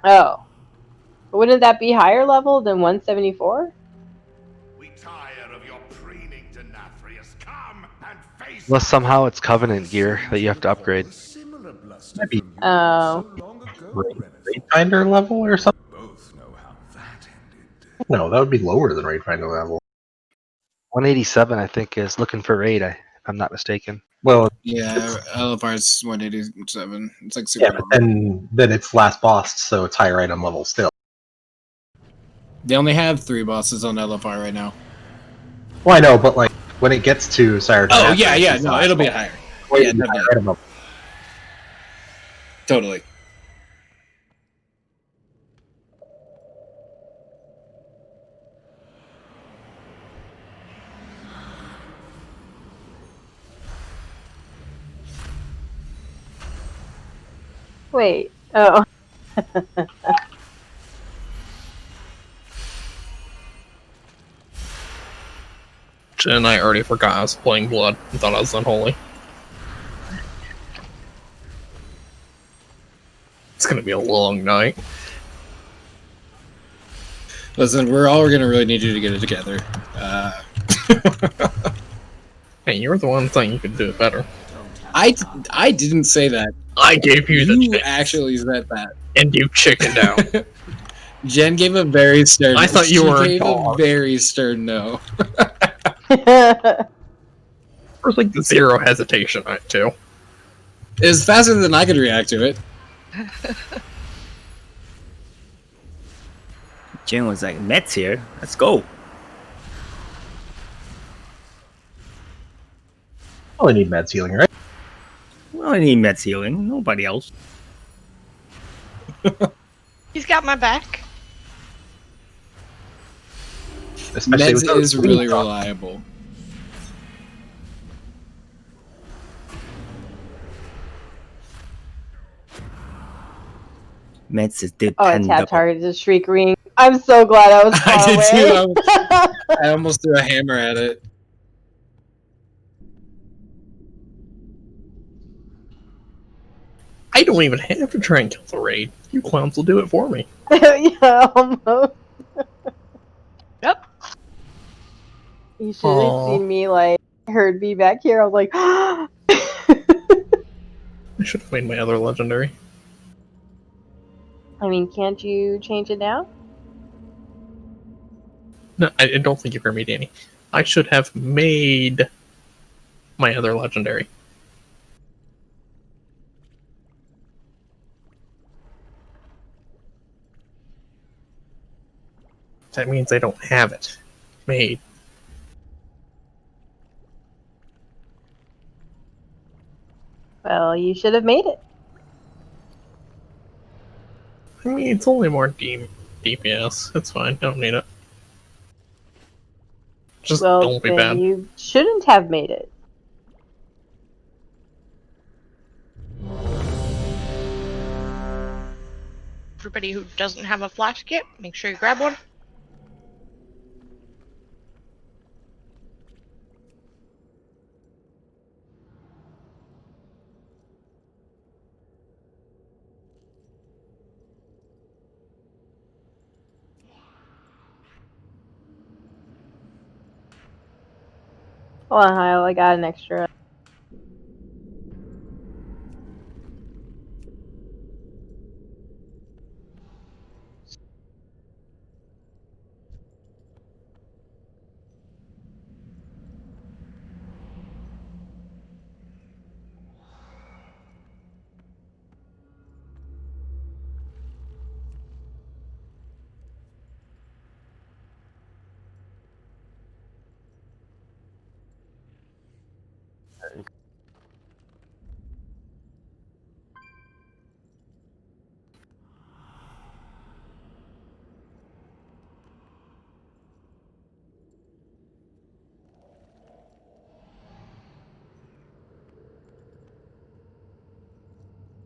Oh. Wouldn't that be higher level than 174? We tire of your preening, Denathrius. Come and face Unless somehow it's Covenant gear that you have to upgrade. Maybe Oh. Raidfinder level or something? both know how that ended. No, that would be lower than Raidfinder level. 187, I think, is looking for raid. I'm not mistaken. Well, Yeah, LFR's 187. It's like super yeah, but low. then it's last boss, so it's higher item level still. They only have 3 bosses on LFR right now. Well, I know, but like when it gets to Sire Oh, Denathrius, yeah, it's the no, last it'll be boss. higher. Well, Yeah, it'll be definitely. higher item level. Totally. Wait. Oh. Jen and I already forgot I was playing Blood and thought I was unholy. It's gonna be a long night. Listen, we're all going to really need you to get it together. Hey, you were the one saying you could do it better. I didn't say that. I gave you the You chance, actually said that. and you chickened out. Jen gave a very stern. I thought you were a She gave a dog. very stern no. There's like zero hesitation on it too. It was faster than I could react to it. Jen was like, Mets here, let's go. Only need meds healing, right? Well, I need Mets healing, nobody else. He's got my back. Especially Meds with those is really bleeds on. reliable. Mets is Oh, a dependable. tap target is Shriekwing. I'm so glad I was far I did away. too. I almost threw a hammer at it. I don't even have to try and kill the raid. You clowns will do it for me. Yeah, almost. Yep. You should have seen me, like, heard me back here. I was like, I should have made my other legendary. I mean, can't you change it now? No, I don't think you heard me, Danny. I should have made my other legendary. That means I don't have it made. Well, you should have made it. I mean, it's only more DPS. It's fine. I don't need it. Just Well, don't be then bad. you shouldn't have made it. Everybody who doesn't have a flash kit, make sure you grab one. Hold on, Kyle, I got an extra.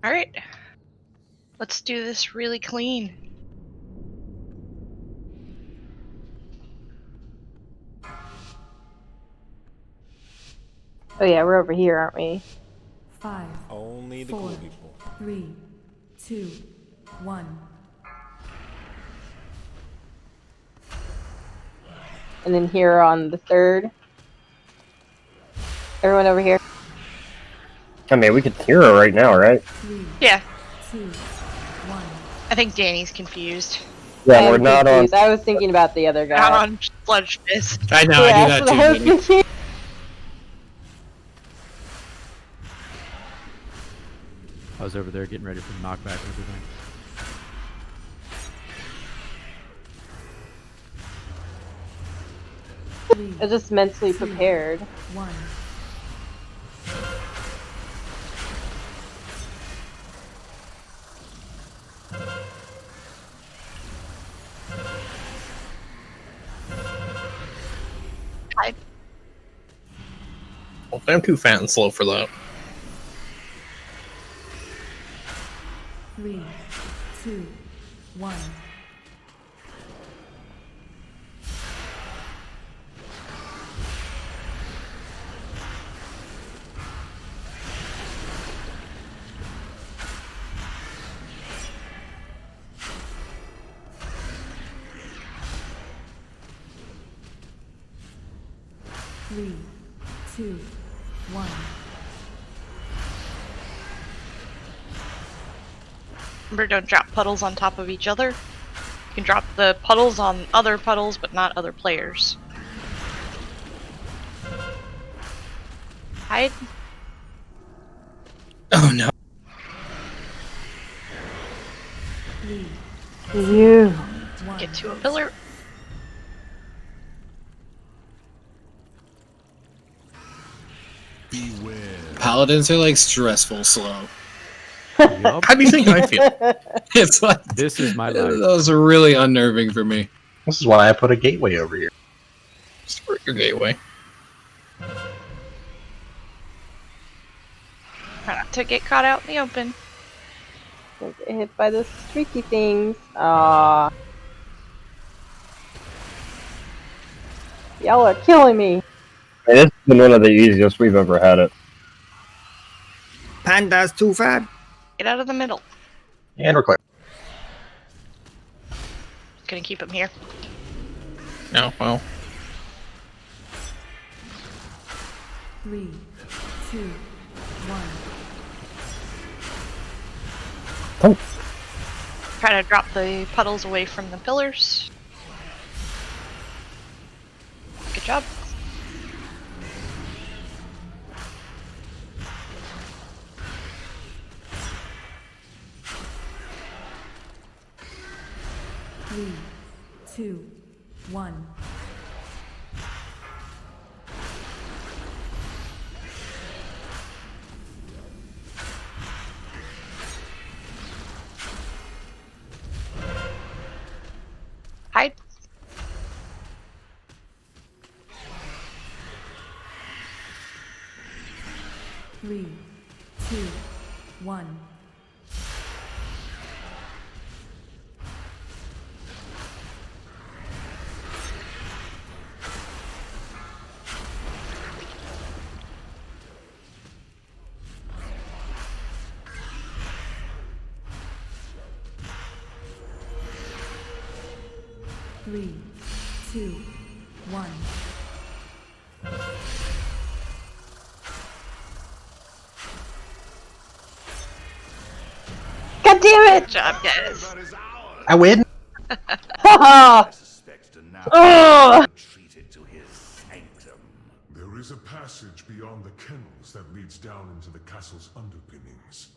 Alright. Let's do this really clean. Oh yeah, we're over here, aren't we? 5, Only the 4, cool people. 3, 2, 1. And then here on the 3rd. Everyone over here. I mean, we could hear her right now, right? Yeah. 2, 1. I think Danny's confused. Yeah, I we're am not confused. I was thinking about the other Not guy. on Sludgefist. I know, Yeah, I do that's that what I was too, Danny. thinking. I was over there getting ready for the knockback and everything. I was just mentally prepared. 1. Hi. Well, I'm too fat and slow for that. 3, 2, 1. Three, 2, 1. Remember, don't drop puddles on top of each other. You can drop the puddles on other puddles, but not other players. Hide. Oh no. 3, You. 1. Get to a pillar. Paladins are like stressful slow. Yup. How do you think I feel? It's like This is my life. that was really unnerving for me. This is why I put a gateway over here. Screw your gateway. Try not to get caught out in the open. Don't get hit by the streaky things. Aww. Y'all are killing me. Hey, this has been one of the easiest we've ever had it. Panda's too fat. Get out of the middle. And we're clear. Gonna keep him here. No, well. 3, 2, 1. Try to drop the puddles away from the pillars. Good job. Three, 2, 1. Hide. Three, 2, 1. Three, 2, 1. God damn Good it! job, guys. That is ours. I win. Haha! I suspect Denathrius Ugh! retreated to his sanctum. There is a passage beyond the kennels that leads down into the castle's underpinnings.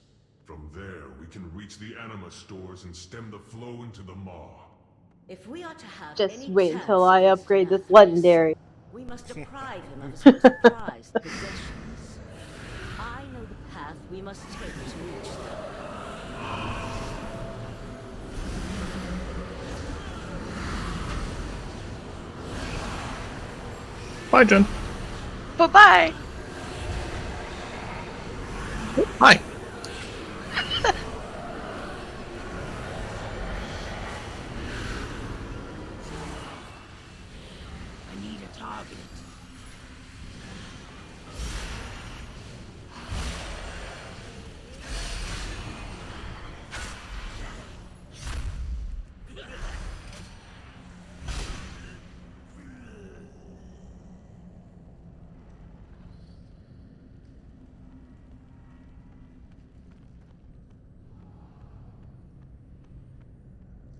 From there, we can reach the anima stores and stem the flow into the maw. If we are to have Just any wait chance until I against upgrade this Denathrius, legendary. we must deprive him of his most prized possessions. I know the path we must take to reach them. Bye, Jen. Bye-bye. Hi. I need a target.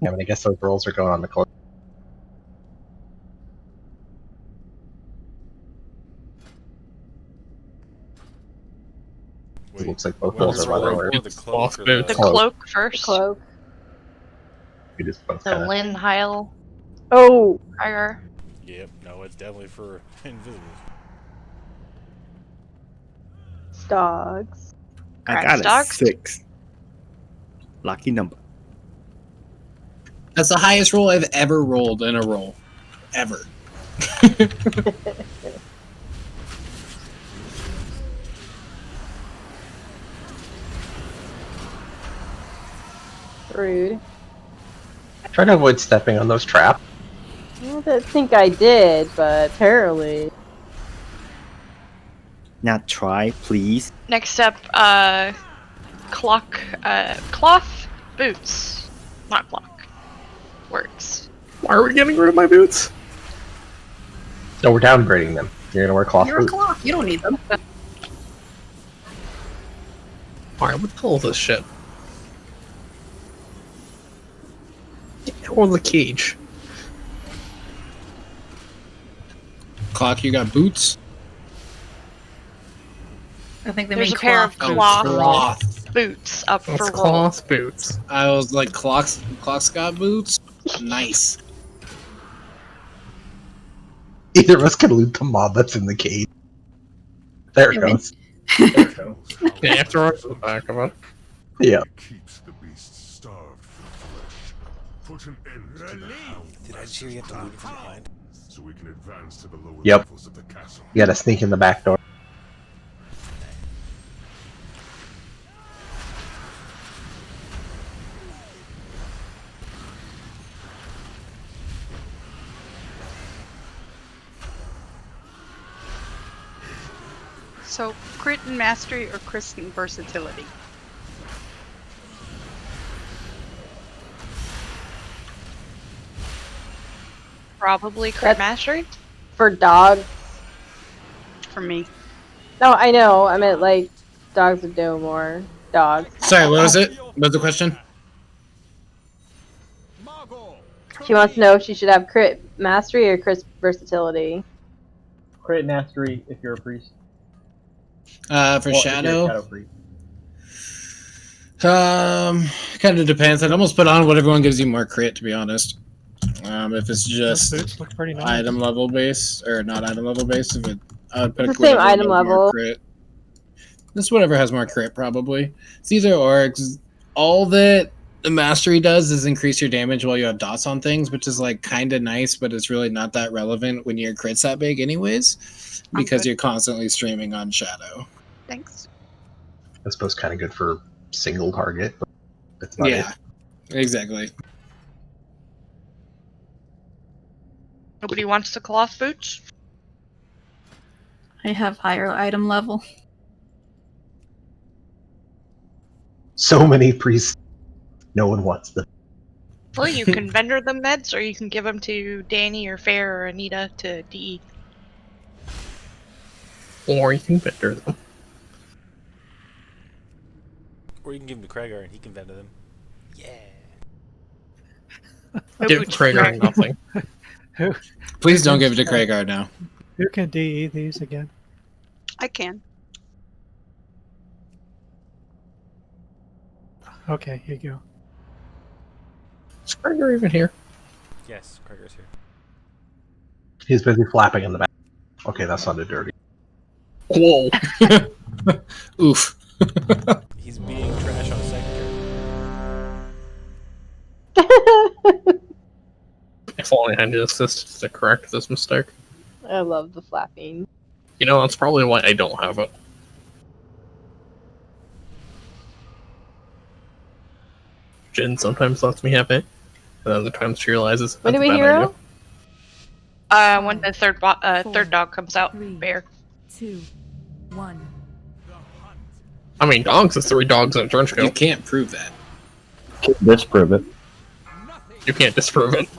Yeah, I mean, I guess those rolls are going on the cloak. It looks like both rolls are running over. The cloak first. Cloak. We just both So kind of. Lynn, Heil, Oh, Krygar. Yep, no, it's definitely for invisibles. dogs. I got a dogs. 6. Lucky number. That's the highest roll I've ever rolled in a roll. Ever. Rude. Try to avoid stepping on those traps. I don't think I did, but apparently. Now try, please. Next up, cloth boots. Not clock. Words. Why are we getting rid of my boots? No, we're downgrading them. You're gonna wear cloth You're a boots. clock. You don't need them. Alright, what the hell is this shit? Or the cage. Clock, you got boots? I think they There's mean a pair of cloth. cloth boots up for It's roll. cloth boots. I was like, Clock's got boots? Nice. Either of us can loot the mob that's in the cage. There it goes. Yeah, after I the back of it. Yeah. Keeps the beast starved for flesh. Put an end to the hound. Did I just hear you have to loot from behind? So we can advance to the lower Yep. levels of the castle. You gotta sneak in the back door. So, crit and mastery or crit and versatility? Probably crit That's- mastery. For dogs. For me. No, I know. I meant like dogs would do more. Dogs. Sorry, what was it? What was the question? She wants to know if she should have crit mastery or crit versatility. Crit mastery if you're a priest. For Well, if you're a Shadow? shadow priest. Kind of depends. I'd almost put on whatever one gives you more crit, to be honest. If it's just boots look pretty nice. item level based, or not item level based, if it, I would put It's the same whatever item has more level. Crit. This whatever has more crit, probably. It's either or. 'Cause all that the mastery does is increase your damage while you have dots on things, which is like kind of nice, but it's really not that relevant when your crit's that big, anyways, because Okay. you're constantly streaming on Shadow. Thanks. I suppose kind of good for single target, but that's not Yeah, exactly. Nobody wants the cloth boots. I have higher item level. So many priests. No one wants them. Well, you can vendor them meds, or you can give them to Danny or Fair or Anita to DE. Or you can vendor them. Or you can give them to Krygar and he can vendor them. Yeah. Give Kragar nothing. Please don't give it to Kragar now. Who can DE these again? I can. Okay, here you go. Is Kragar even here? Yes, Krygar's here. He's busy flapping in the back. Okay, that sounded dirty. Whoa. Oof. He's being trash on a secondary. If only I knew assist to correct this mistake. I love the flapping. You know, that's probably why I don't have it. Jin sometimes lets me have it, and other times she realizes When do that's we a bad hero? idea. When the third dog comes out, Bear. 2, 1. I mean, dogs is 3 dogs in a trench You coat. can't prove that. Can't disprove it. You can't disprove it.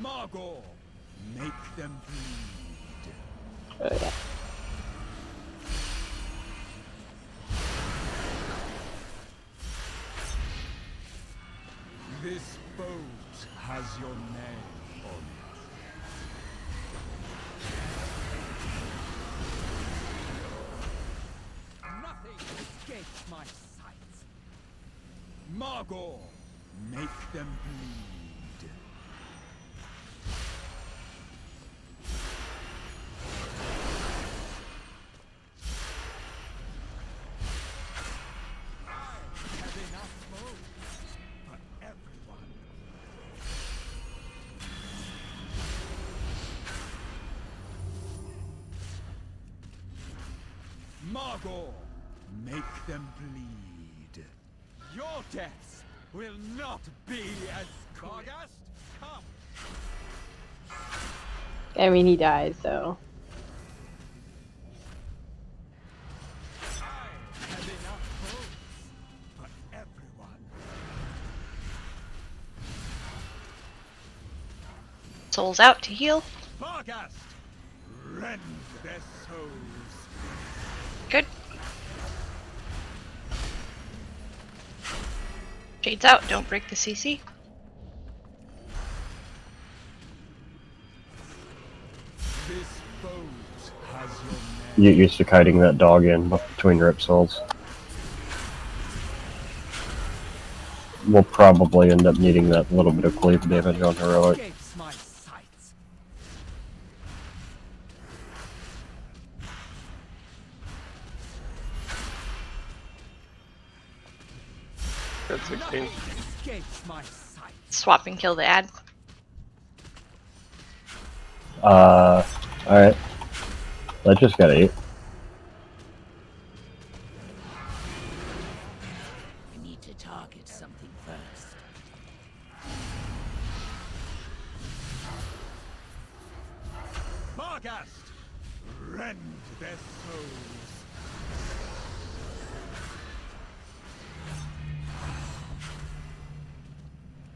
Margot, make them bleed. Oh, yeah. my sights. Margor, make them bleed. I have enough modes for everyone. Margor, make them bleed. Your deaths will not be as Kargast. Come. I mean, he dies, so. I have enough modes for everyone. Souls out to heal. Kargast, rend their souls. Good. Shades out, don't break the CC. This boat has your Get used to kiting that dog in between rip souls. We'll probably end up needing that little bit of cleave damage on heroic. escapes my sights. That's 16. Escapes my sight. Swap and kill the ad. Alright. That just got 8. I need to target something first. Kargast, rend their souls.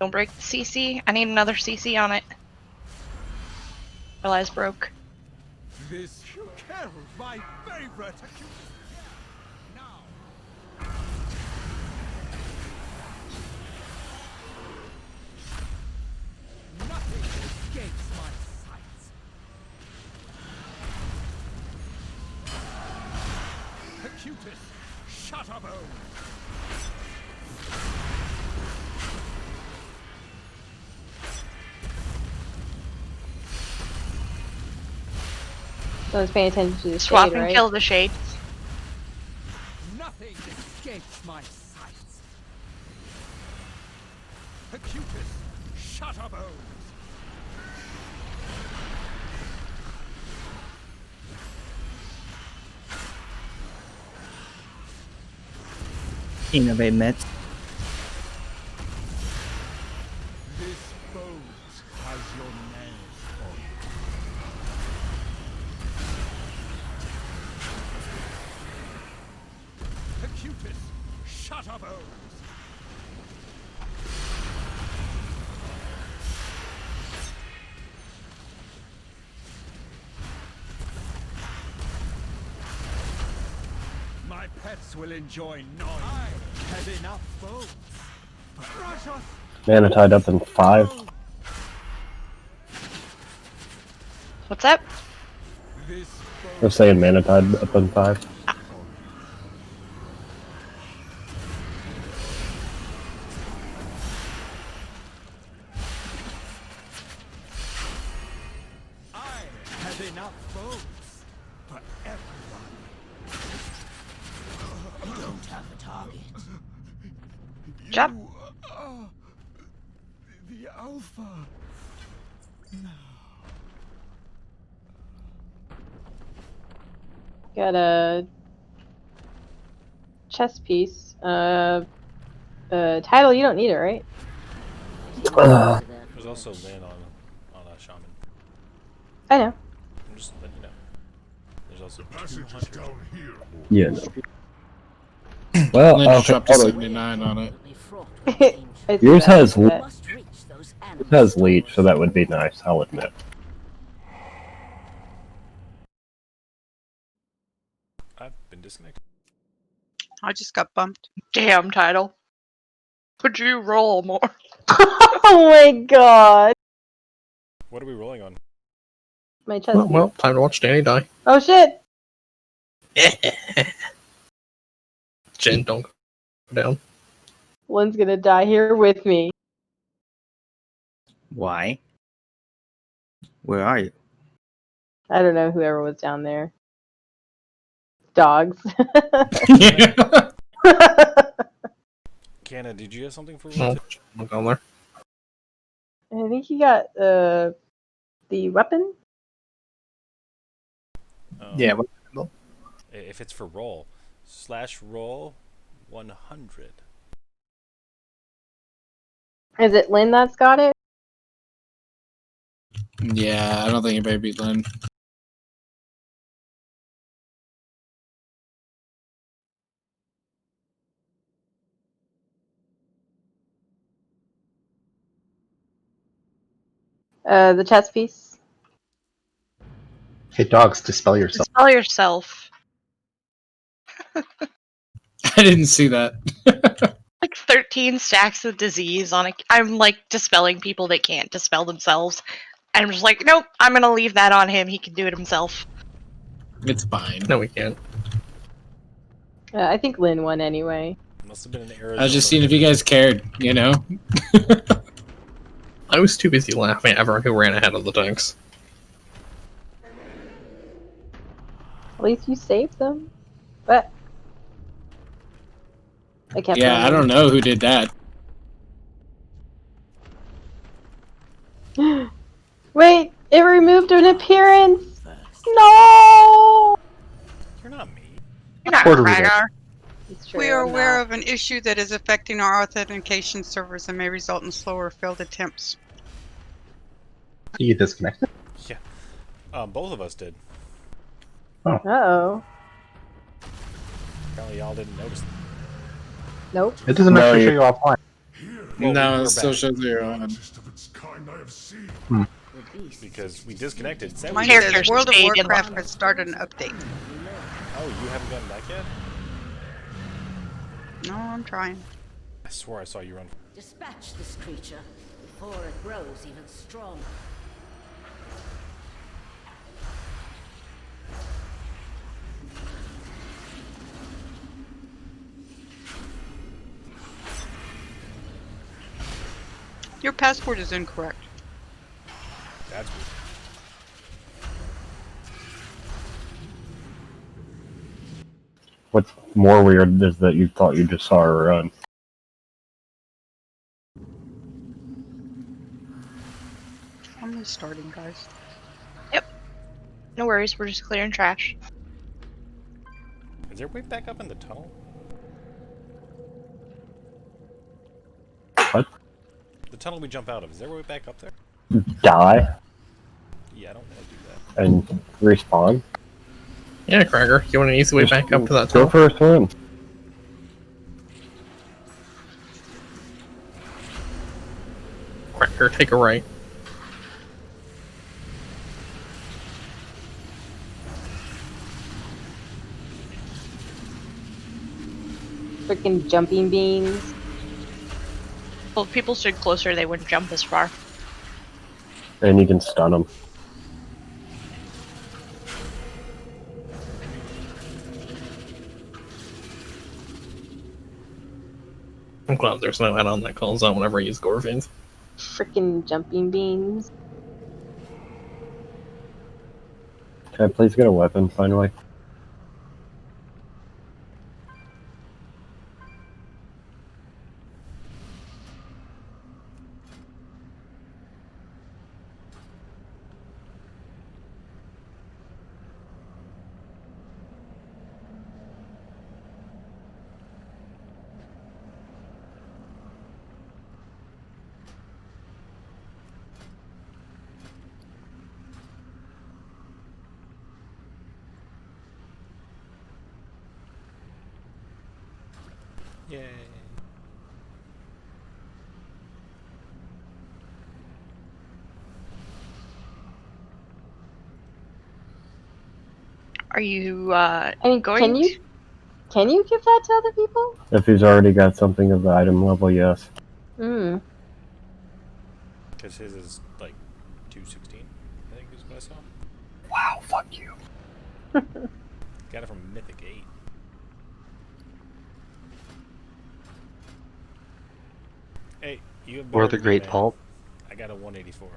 Don't break the CC. I need another CC on it. Realize broke. This killed my favorite. Now. Nothing escapes my sights. Acutus, Shutterbone. So I was paying attention to the Swap shade, and right? kill the shade. Nothing escapes my sights. Acutus, Shutterbones. Innovate met. This boat has your nails on it. Acutus, Shutterbones. My pets will enjoy noise. I have enough bones. Precious. Mana tied up in 5. What's up? I was saying mana tied up in 5. I have enough bones for everyone. I don't have a target. Jump. You are the Alpha. Got a chess piece. Title, you don't need it, right? There's also Lin on a shaman. I know. I'm just letting you know. There's also The passage is down here. Yeah, no. Well, And then just okay, dropped a hold on. 79 on it. It's Yours bad, has but- It has leech, so that would be nice, I'll admit. I've been disconnected. I just got bumped. Damn, Title. Could you roll more? Oh my god. What are we rolling on? My chest piece. Well, time to watch Danny die. Oh shit! Jen, don't go down. Lynn's gonna die here with me. Why? Where are you? I don't know whoever was down there. Dogs. Canna, did you have something for Oh, me? look on there. I think he got the weapon. Yeah, If it's for roll, /roll 100. Is it Lynn that's got it? Yeah, I don't think anybody beat Lynn. The chess piece. Hey, dogs, dispel yourself. Dispel yourself. I didn't see that. Like 13 stacks of disease on it. I'm like dispelling people that can't dispel themselves. And I'm just like, nope, I'm gonna leave that on him. He can do it himself. It's fine. No, we can't. I think Lynn won anyway. Must have been an Arizona. I was just seeing if you guys cared, you know? I was too busy laughing at everyone who ran ahead of the tanks. At least you saved them. But I kept Yeah, I running. don't know who did that. Wait, it removed an appearance. No. You're not me. You're not Puerto Ragnar. It's true, We are I'm aware not. of an issue that is affecting our authentication servers and may result in slower failed attempts. You disconnected? Yeah. Both of us did. Uh-oh. Apparently y'all didn't notice. Nope. It doesn't No, actually you- show you offline. Well, No, we're it still back. shows you're on. Of its kind I have seen. Because we disconnected. Said we Mine Characters says World of stayed in Warcraft line. has started an update. Oh, you haven't gotten back yet? No, I'm trying. I swore I saw you run. Dispatch this creature before it grows even stronger. Your passport is incorrect. That's weird. What's more weird is that you thought you just saw her run. I'm restarting, guys. No worries, we're just clearing trash. Is there a way back up in the tunnel? What? The tunnel we jump out of. Is there a way back up there? Die Yeah, I don't want to do that. and respawn? Yeah, Cracker, you want an easy way back up to that Go tunnel? for a swim. Cracker, take a right. Freaking jumping beans. Well, if people stood closer, they wouldn't jump as far. And you can stun them. I'm glad there's no add-on that calls on whenever I use Gorfins. Freaking jumping beans. Can I please get a weapon finally? Yay. Are you I mean, going? can you give that to other people? If he's already got something of the item level, yes. Hmm. Because his is like 216, I think is what I saw. Wow, fuck you. Got it from Mythic 8. Hey, you have Or better the than me, Great man. Vault. I got a 184.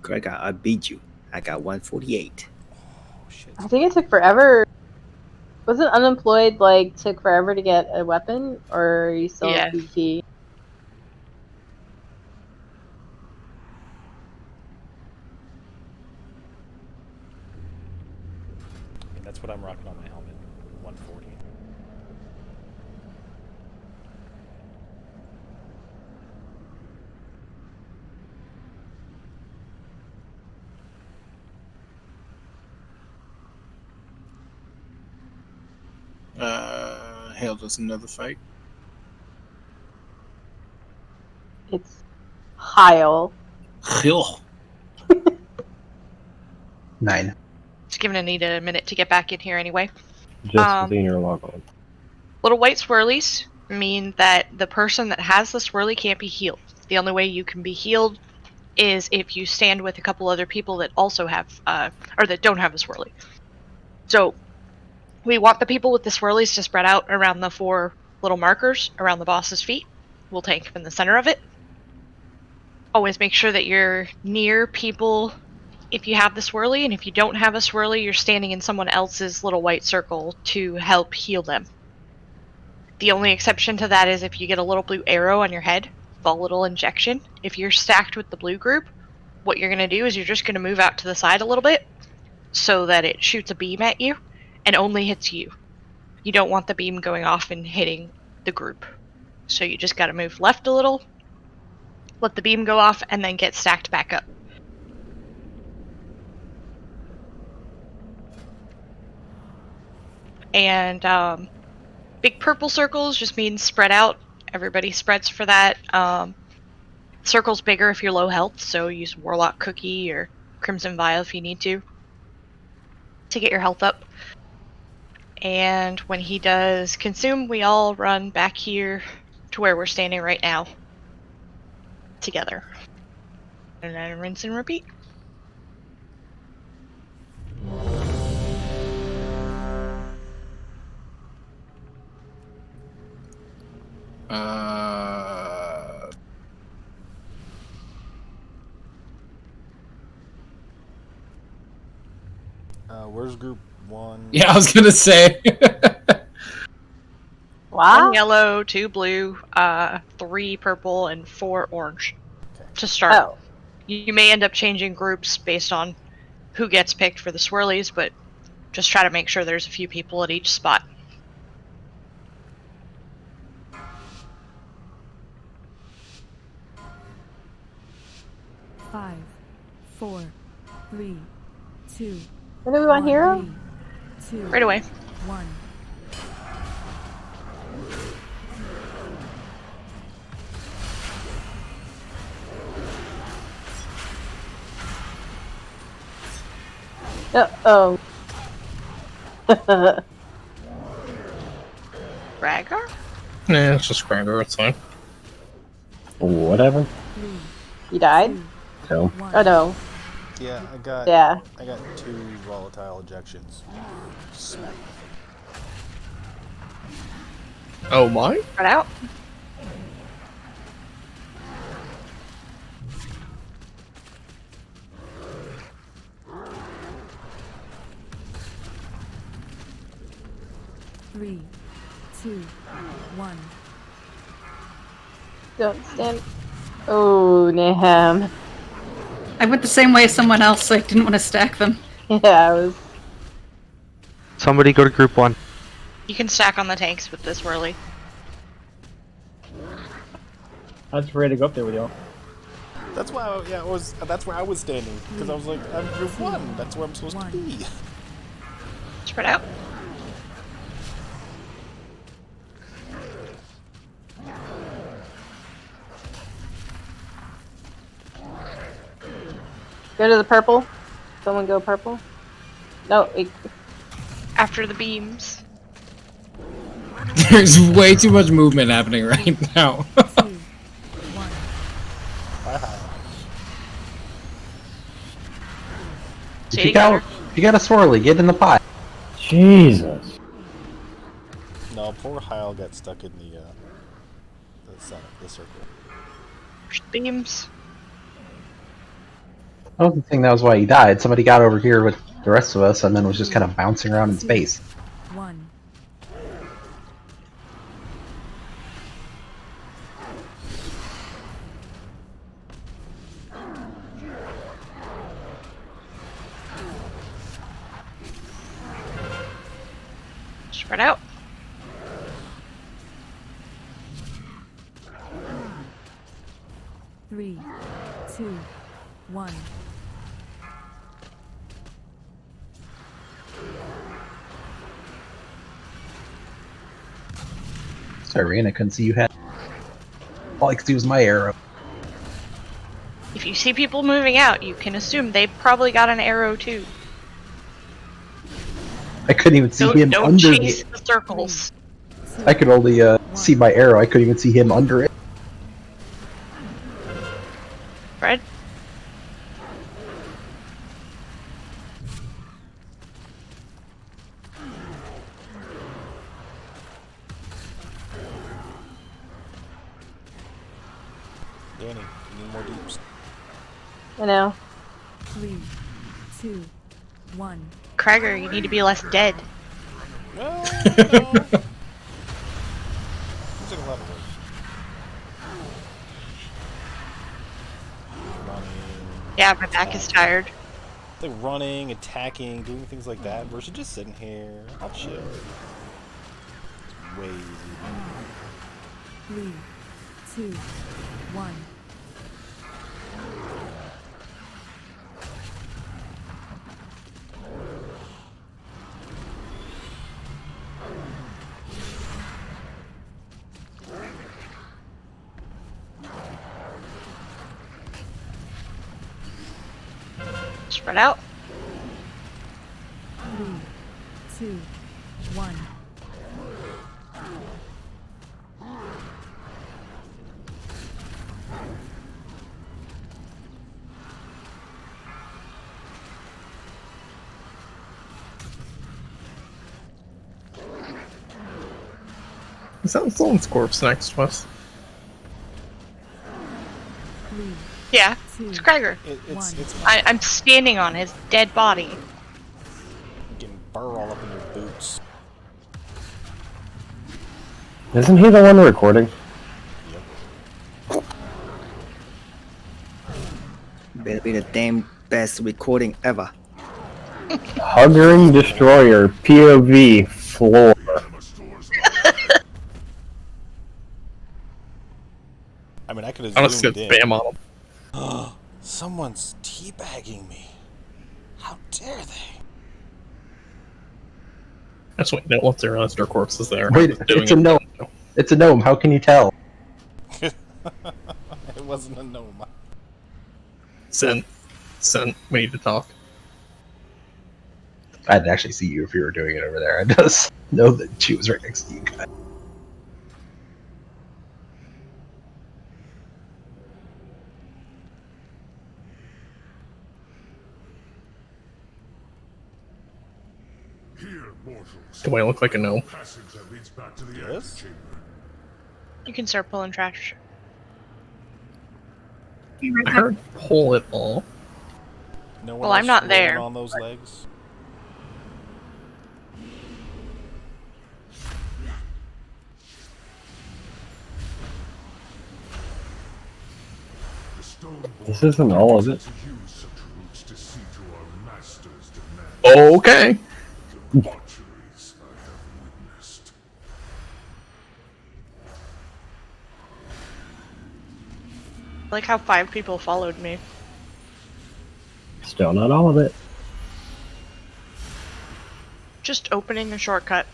Greg, I beat you. I got 148. I think it took forever. Wasn't unemployed like took forever to get a weapon, or are you still Yeah. in PvP? And that's what I'm rocking on my helmet. 140. Hail does another fight. It's Heil. Hail. 9. Just giving Anita a minute to get back in here anyway. Just seeing your log on. Little white swirlies mean that the person that has the swirly can't be healed. The only way you can be healed is if you stand with a couple other people that also have, or that don't have a swirly. So we want the people with the swirlies to spread out around the 4 little markers around the boss's feet. We'll tank in the center of it. Always make sure that you're near people if you have the swirly, and if you don't have a swirly, you're standing in someone else's little white circle to help heal them. The only exception to that is if you get a little blue arrow on your head, the little injection. If you're stacked with the blue group, what you're going to do is you're just going to move out to the side a little bit so that it shoots a beam at you and only hits you. You don't want the beam going off and hitting the group. So you just got to move left a little, let the beam go off, and then get stacked back up. And big purple circles just means spread out. Everybody spreads for that. Circle's bigger if you're low health, so use Warlock Cookie or Crimson Vial if you need to get your health up. And when he does consume, we all run back here to where we're standing right now together. And then rinse and repeat. Where's group 1? Yeah, I was gonna say. Wow. 1 yellow, 2 blue, 3 purple, and 4 orange to start. Oh. You may end up changing groups based on who gets picked for the swirlies, but just try to make sure there's a few people at each spot. Five, 4, 3, 2. When do we want hero? 2, Right away. 1. Oh. Ragnar? Nah, it's just Ragnar, it's fine. Whatever. You died? No. Oh no. Yeah, I got. Yeah. I got 2 volatile ejections. Smack. Oh my? Spread out. Three, 2, 1. Don't stand. Oh, Naham. I went the same way as someone else, so I didn't want to stack them. Yeah, I was. Somebody go to group 1. You can stack on the tanks with this whirly. I was ready to go up there with y'all. That's why. That's where I was standing because I was like, I'm group 1. That's where I'm supposed to be. Spread out. Go to the purple. Someone go purple. No. After the beams. There's way too much movement happening right now. If you got a swirly, get in the pot. Jesus. Well, poor Heil got stuck in the center, the circle. Beams. I don't think that was why he died. Somebody got over here with the rest of us and then was just kind of bouncing around in space. 1. Spread out. Three, two, 1. Sorry, I couldn't see you had. All I could see was my arrow. If you see people moving out, you can assume they probably got an arrow too. I couldn't even see him Don't under chase the circles. I could only see my arrow. I couldn't even see him under it. Fred? Danny, you need more deeps. I know. 3, 2, 1. Krager, you need to be less dead. Well, you know. He's like a lot of work. Running. Yeah, my back is tired. Like running, attacking, doing things like that versus just sitting here. I'll chill. It's way easier. 3, 2, 1. Spread out. 3, 2, 1. Is that someone's corpse next to us? Yeah, it's Krager. I'm standing on his dead body. Getting burr all up in your boots. Isn't he the one recording? Better be the damn best recording ever. Huggering Destroyer, POV, floor. I mean, I could have I'm just zoomed gonna in. spam on him. Someone's teabagging me. How dare they? That's what you know once they realize their corpse is there. Wait, it's a gnome. It's a gnome. How can you tell? It wasn't a gnome. Sin, we need to talk. I'd actually see you if you were doing it over there. I just know that she was right next to you guys. Here, mortals. Do I look like a gnome? Passage that leads back to the Yes? antechamber. You can start pulling trash. I heard pull it all. No one Well, I'm else not rolling there. on those legs. The stone This isn't all of it. to use such roots to see to our master's demand. Okay. The butcheries I have witnessed. I like how 5 people followed me. Still not all of it. Just opening a shortcut.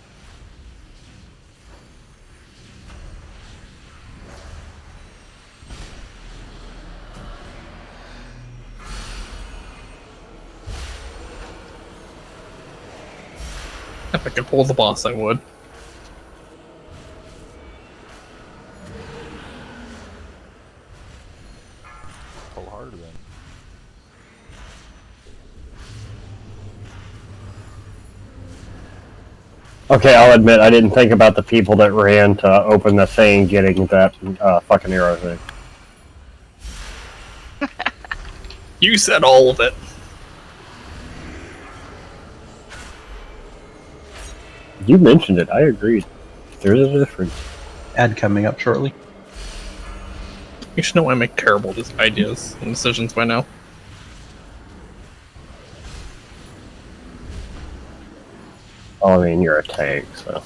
If I could pull the boss, I would. Pull harder then. Okay, I'll admit I didn't think about the people that ran to open the thing getting that fucking arrow thing. You said all of it. You mentioned it. I agreed. There's a difference. Ad coming up shortly. You should know I make terrible ideas and decisions by now. Oh, I mean, you're a tank, so.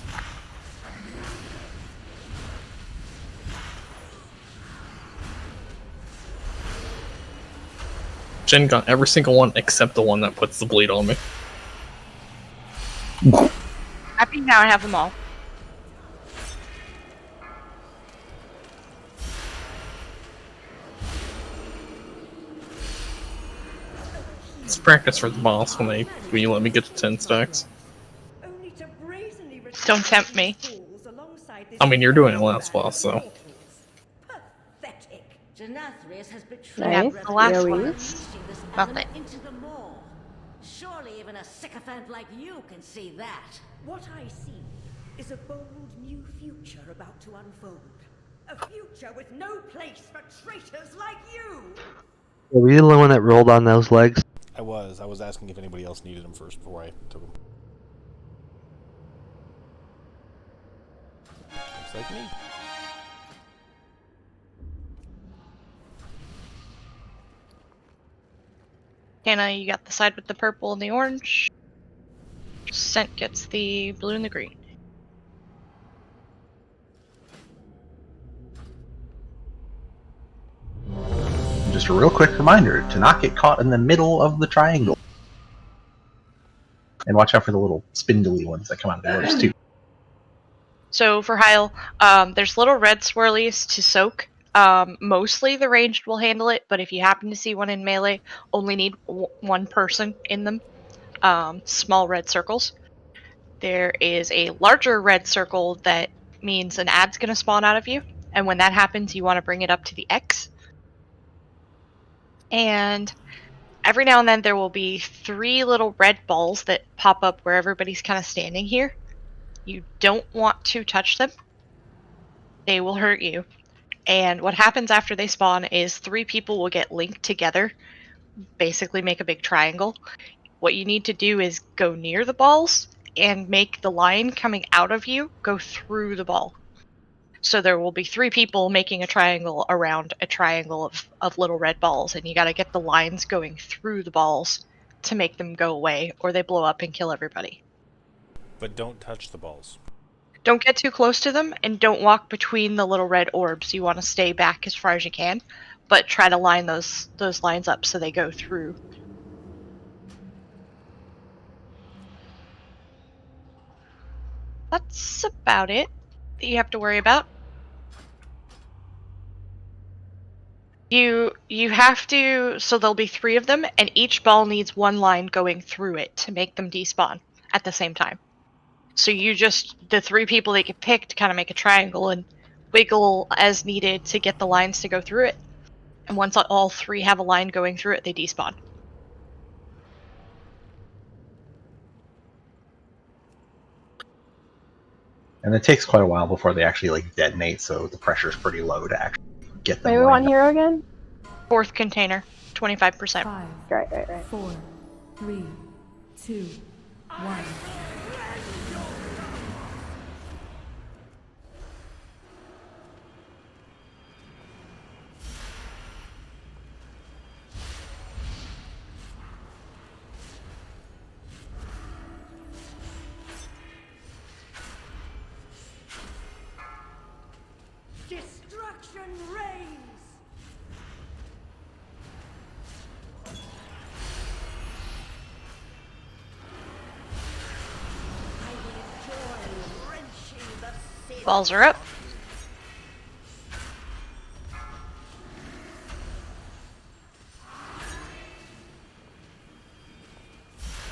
Jen got every single one except the one that puts the bleed on me. Happy now I have them all. It's practice for the boss when you let me get to 10 stacks. Don't tempt me. I mean, you're doing it last boss, so. Denathrius has betrayed Nice. The last AoE. one is nothing. into the maw. Surely even a sycophant like you can see that. What I see is a bold new future about to unfold. A future with no place for traitors like you! Were you the only one that rolled on those legs? I was asking if anybody else needed them first before I took them. Looks like me. Hannah, you got the side with the purple and the orange. Scent gets the blue and the green. Just a real quick reminder to not get caught in the middle of the triangle. And watch out for the little spindly ones that come out of the orbs too. So for Heil, there's little red swirlies to soak. Mostly the ranged will handle it, but if you happen to see one in melee, only need one person in them. Small red circles. There is a larger red circle that means an ad's going to spawn out of you, and when that happens, you want to bring it up to the X. And every now and then there will be 3 little red balls that pop up where everybody's kind of standing here. You don't want to touch them. They will hurt you. And what happens after they spawn is 3 people will get linked together, basically make a big triangle. What you need to do is go near the balls and make the line coming out of you go through the ball. So there will be 3 people making a triangle around a triangle of little red balls, and you gotta get the lines going through the balls to make them go away, or they blow up and kill everybody. But don't touch the balls. Don't get too close to them, and don't walk between the little red orbs. You want to stay back as far as you can, but try to line those lines up so they go through. That's about it that you have to worry about. You have to, so there'll be 3 of them, and each ball needs 1 line going through it to make them despawn at the same time. So the 3 people that get picked kind of make a triangle and wiggle as needed to get the lines to go through it. And once all 3 have a line going through it, they despawn. And it takes quite a while before they actually like detonate, so the pressure's pretty low to actually get them. Wait, we want hero again? 4th container, 25%. 5, right. 4, 3, 2, 1. Destruction reigns! Balls are up.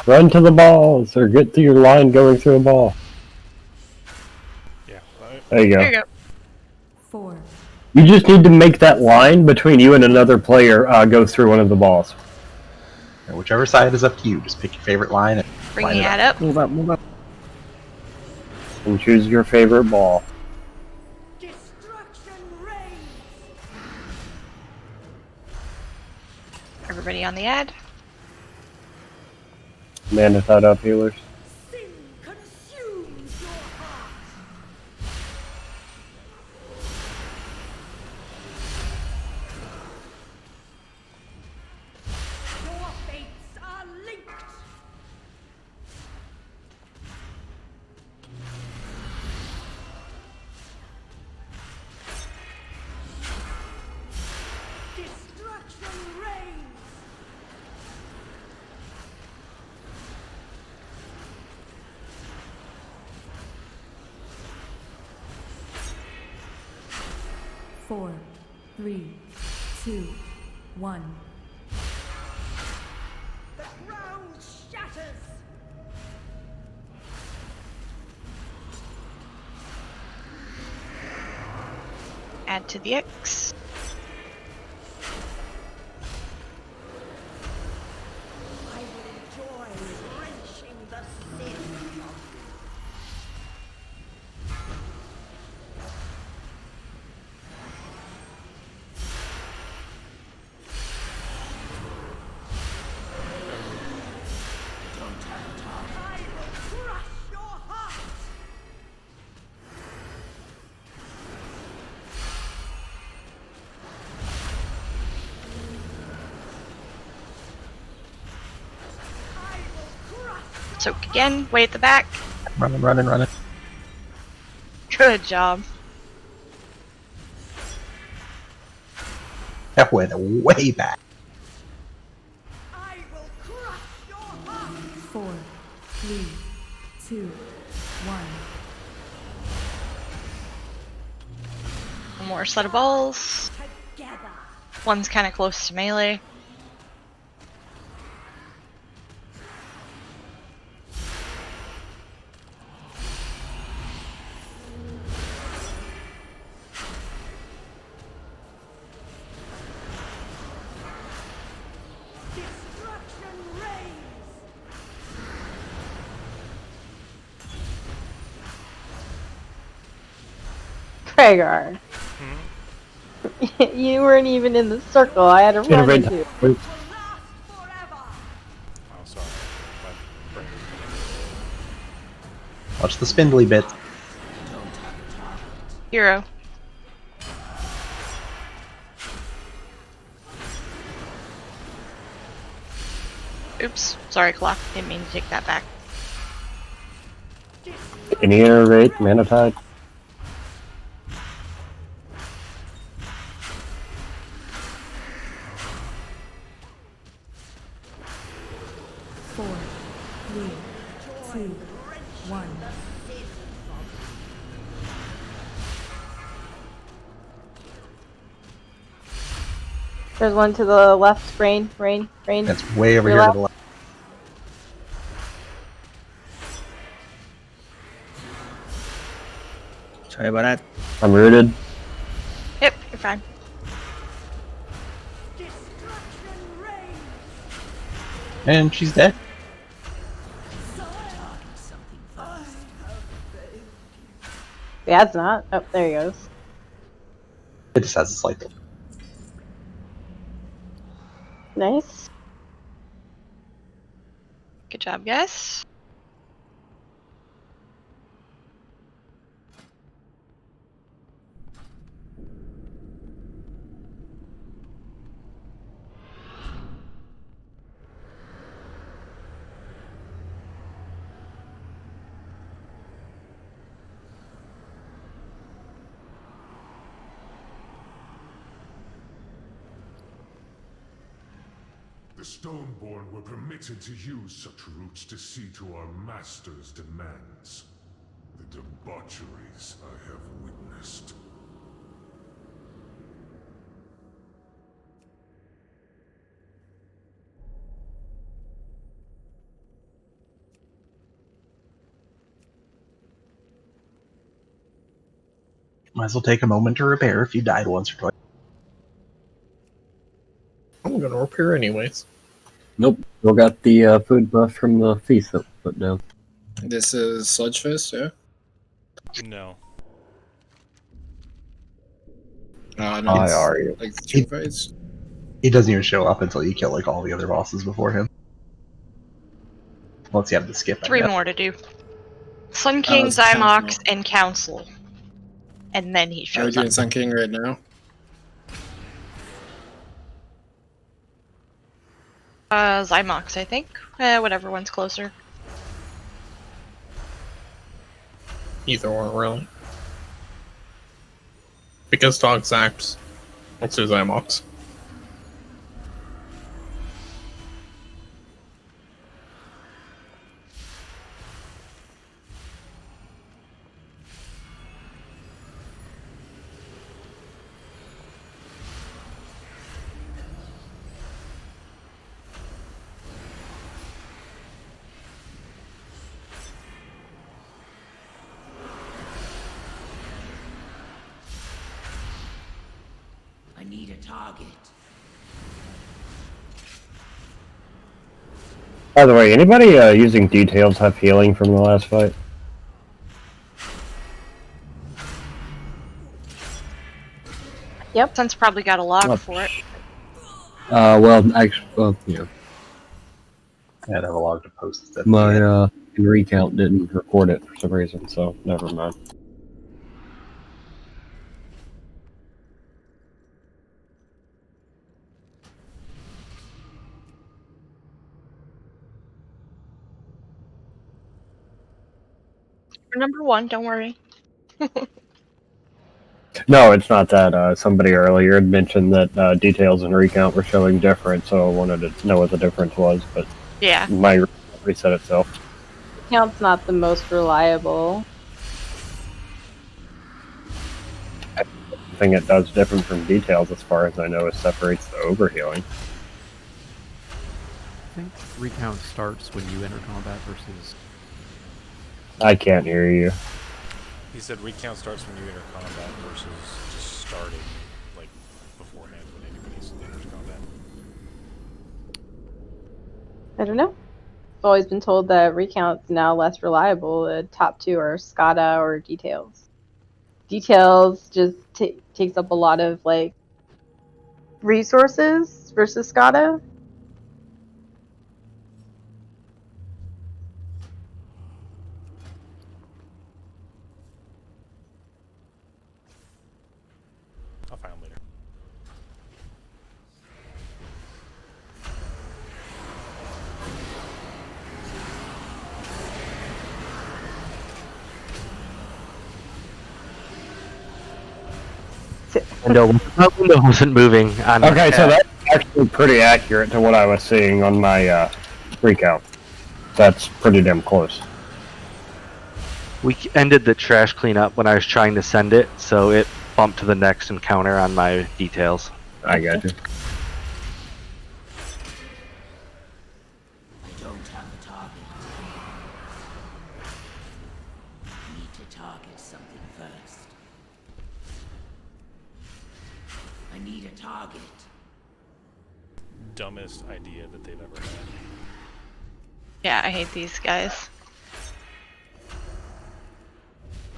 Run to the balls, or get to your line going through a ball. Yeah. There you go. There you go. 4. You just need to make that line between you and another player go through one of the balls. Whichever side is up to you. Just pick your favorite line and Bring line the it ad up. Move up, move up. And choose your favorite ball. Everybody on the ad? Manatide up healers. Your fates are linked. Destruction reigns. Four, three, two, one. The ground shatters. Add to the X. I will enjoy wrenching the sin from you. I will crush your heart. Soak again, way at the back. Running, running, running. Good job. That went way back. I will crush your heart. 4, 3, 2, 1. One more set of balls. Together. One's kind of close to melee. Destruction reigns. Kragar. You weren't even in the circle. I had to run into you. Oh, sorry. Watch the spindly bits. Hero. Oops. Sorry, clock. Didn't mean to take that back. Inerva, Manatide. Four, three, two, one. There's one to the left. Rain. That's way over Your here to the left. Sorry about that. I'm rooted. Yep, you're fine. And she's dead. Yeah, it's not. Oh, there he goes. It just has a slight delay. Nice. Good job, guys. The Stoneborn were permitted to use such roots to see to our master's demands. The debaucheries I have witnessed. Might as well take a moment to repair if you died once or twice. I'm gonna repair anyways. Nope. Still got the food buff from the feast that we put down. This is Sludgefist, yeah? No. Why No, are you? like two fights. He doesn't even show up until you kill like all the other bosses before him. Once you have the skip, I 3 guess. more to do. Sun King, it's Council. Zymox, and Council. And then he Are we shows doing up. Sun King right now? Zymox, I think. Whatever one's closer. Either or, really. Because dog zaps. Let's do Zymox. I need a target. By the way, anybody using details have healing from the last fight? Yep. Sun's probably got a log for it. Well, actually, yeah. Yeah, I'd have a log to post that. My recount didn't record it for some reason, so never mind. For number 1, don't worry. No, it's not that. Somebody earlier had mentioned that details and recount were showing different, so I wanted to know what the difference was, but Yeah. my recount reset itself. Count's not the most reliable. The thing it does different from details, as far as I know, is separates the overhealing. I think recount starts when you enter combat versus... I can't hear you. He said recount starts when you enter combat versus just starting, like, beforehand when anybody's enters combat. I don't know. I've always been told that recount's now less reliable. The top 2 are SCADA or details. Details just takes up a lot of like resources versus SCADA. I'll find him later. My window wasn't moving. Okay, so that's actually pretty accurate to what I was seeing on my recount. That's pretty damn close. We ended the trash cleanup when I was trying to send it, so it bumped to the next encounter on my details. I got you. I don't have a target. I need to target something first. I need a target. Dumbest idea that they've ever had. Yeah, I hate these guys.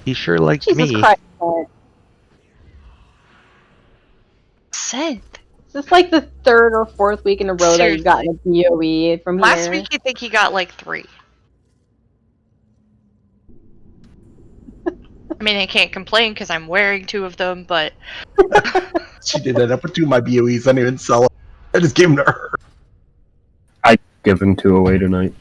He sure likes Jesus me. Christ. Sent. Is this like the 3rd or 4th week in a row that you've gotten a BOE from here? Last week, I think he got like 3. I mean, I can't complain because I'm wearing 2 of them, but... She did that. I put 2 of my BOEs. I didn't even sell them. I just gave them to her. I'd given 2 away tonight.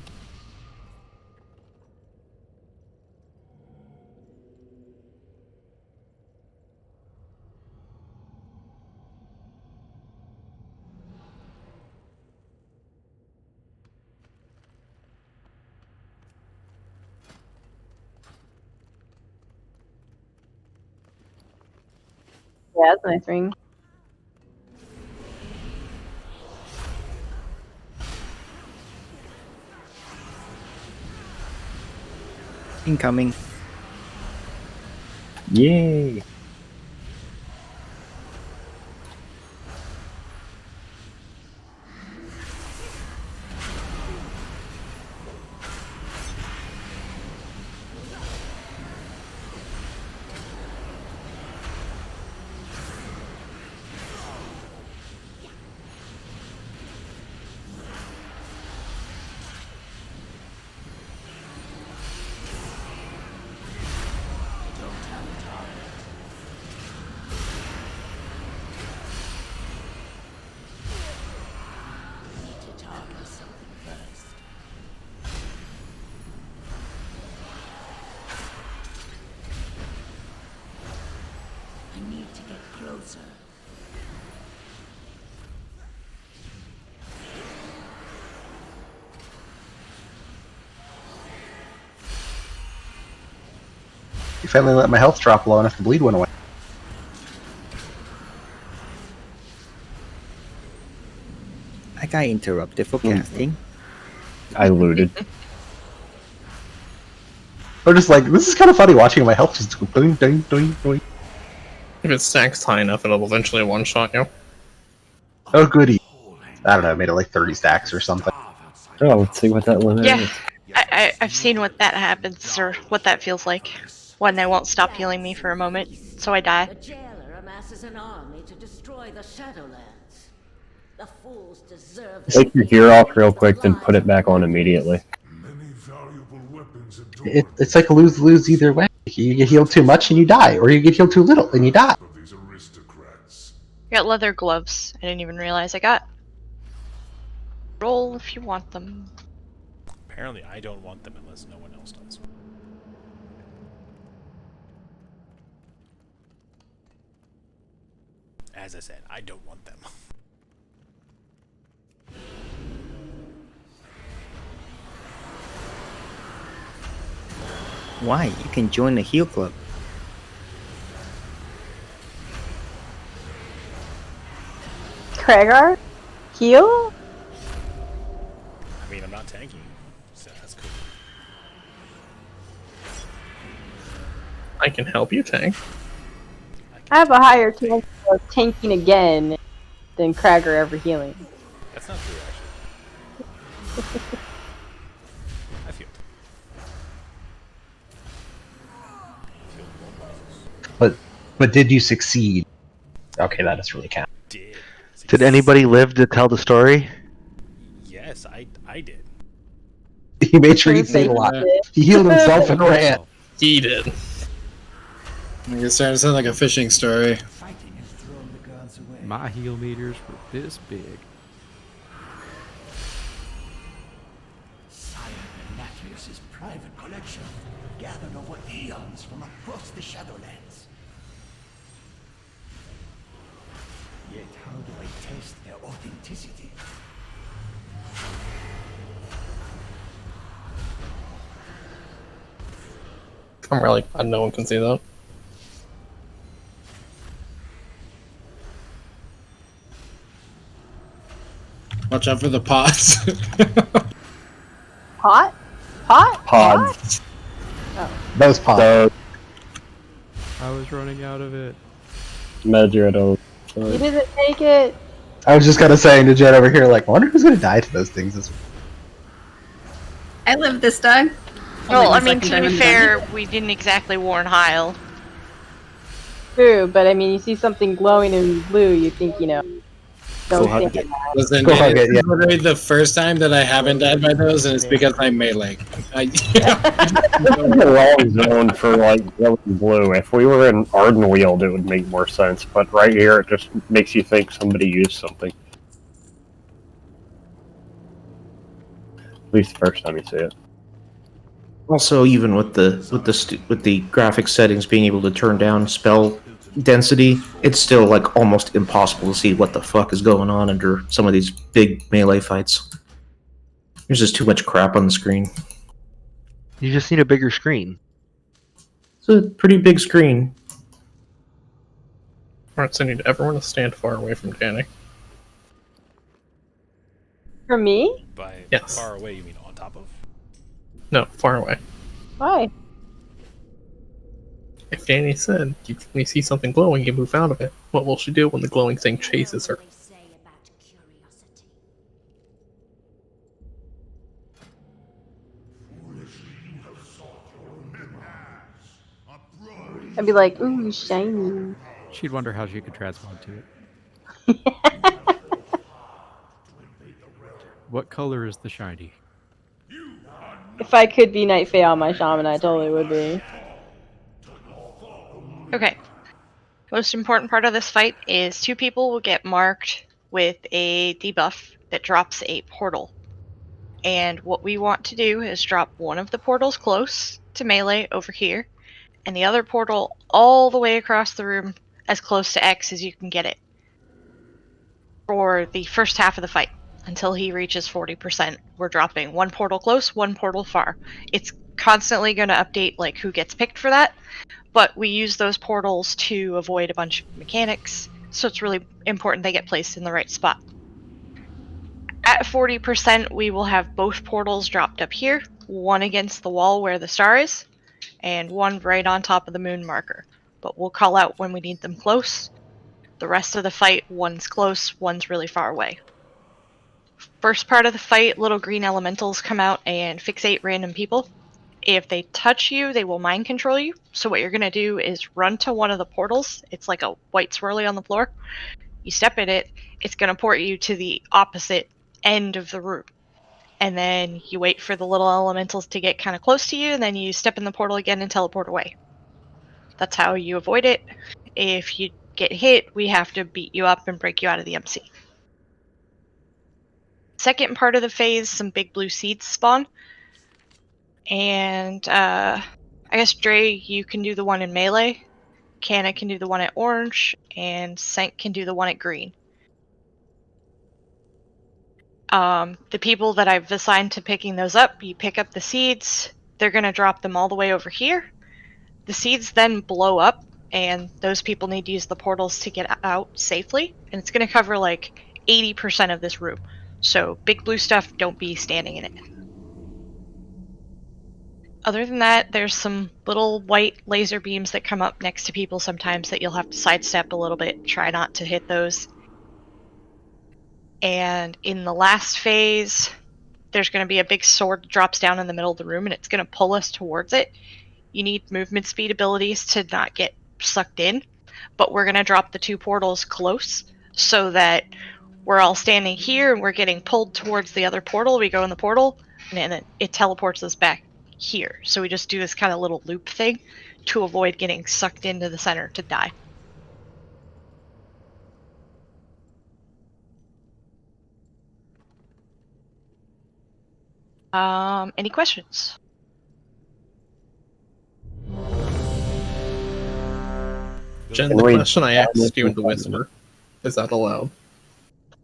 Yeah, that's a nice ring. Incoming. Yay! You finally let my health drop low enough the bleed went away. I got interrupted for casting. I looted. Or just like, this is kind of funny watching my health just go doing, doing, doing, doing. If it stacks high enough, it'll eventually one-shot you. Oh, goody. I don't know, I made it like 30 stacks or something. Oh, let's see what that limit Yeah, is. I've seen what that happens, or what that feels like. When they won't stop healing me for a moment, so I die. The jailer amasses an army to destroy the Shadowlands. The fools deserve Take your gear off real quick, then put it back on immediately. It's like a lose-lose either way. You get healed too much and you die, or you get healed too little and you die. I got leather gloves. I didn't even realize I got. Roll if you want them. Apparently I don't want them unless no one else does. As I said, I don't want them. Why? You can join the heal club. Kragar? Heal? I mean, I'm not tanking, so that's cool. I can help you tank. I have a higher chance of tanking again than Kragar ever healing. That's not true, actually. I feel. But did you succeed? Okay, that doesn't really count. Did anybody live to tell the story? Yes, I did. He made sure he stayed alive. He healed himself and ran. He did. It's starting to sound like a fishing story. My heal meters were this big. Sire Denathrius' private collection, gathered over eons from across the Shadowlands. Yet how do I test their authenticity? I'm really glad no one can see that. Watch out for the pots. Pot? Pot? Pods. Oh. Those pods. I was running out of it. You didn't take it. I was just kind of saying to Jen over here, like, I wonder who's going to die to those things this week. I lived this time. Well, Only I mean, the to second be time fair, we didn't exactly warn Heil. True, but I mean, you see something glowing in blue, you think, you know, don't stand that. Listen, Go hug it's it, yeah. literally the first time that I haven't died by those, and it's because I'm melee. The wrong zone for like yellow and blue. If we were in Ardenweald, it would make more sense. But right here, it just makes you think somebody used something. At least the first time you see it. Also, even with the graphic settings being able to turn down spell density, it's still like almost impossible to see what the fuck is going on under some of these big melee fights. There's just too much crap on the screen. You just need a bigger screen. It's a pretty big screen. Alright, so I need everyone to stand far away from Danny. For me? By Yes. far away, you mean on top of? No, far away. Why? If Danny said, when you see something glowing, you move out of it. What will she do when the glowing thing chases her? I'd be like, ooh, shiny. She'd wonder how she could transform to it. What color is the shiny? If I could be Night Fae on my shaman, I totally would be. Okay. Most important part of this fight is 2 people will get marked with a debuff that drops a portal. And what we want to do is drop one of the portals close to melee over here, and the other portal all the way across the room as close to X as you can get it. For the first half of the fight, until he reaches 40%, we're dropping one portal close, one portal far. It's constantly going to update like who gets picked for that, but we use those portals to avoid a bunch of mechanics, so it's really important they get placed in the right spot. At 40%, we will have both portals dropped up here, one against the wall where the star is, and one right on top of the moon marker. But we'll call out when we need them close. The rest of the fight, one's close, one's really far away. First part of the fight, little green elementals come out and fixate random people. If they touch you, they will mind control you. So what you're going to do is run to one of the portals. It's like a white swirly on the floor. You step in it, it's going to port you to the opposite end of the room. And then you wait for the little elementals to get kind of close to you, and then you step in the portal again and teleport away. That's how you avoid it. If you get hit, we have to beat you up and break you out of the MC. Second part of the phase, some big blue seeds spawn. And I guess Dre, you can do the one in melee. Canna can do the one at orange, and Senk can do the one at green. The people that I've assigned to picking those up, you pick up the seeds. They're going to drop them all the way over here. The seeds then blow up, and those people need to use the portals to get out safely. And it's going to cover like 80% of this room. So big blue stuff, don't be standing in it. Other than that, there's some little white laser beams that come up next to people sometimes that you'll have to sidestep a little bit. Try not to hit those. And in the last phase, there's going to be a big sword that drops down in the middle of the room, and it's going to pull us towards it. You need movement speed abilities to not get sucked in, but we're going to drop the two portals close so that we're all standing here and we're getting pulled towards the other portal. We go in the portal, and then it teleports us back here. So we just do this kind of little loop thing to avoid getting sucked into the center to die. Any questions? Jen, the question I asked you in the whisper, is that allowed?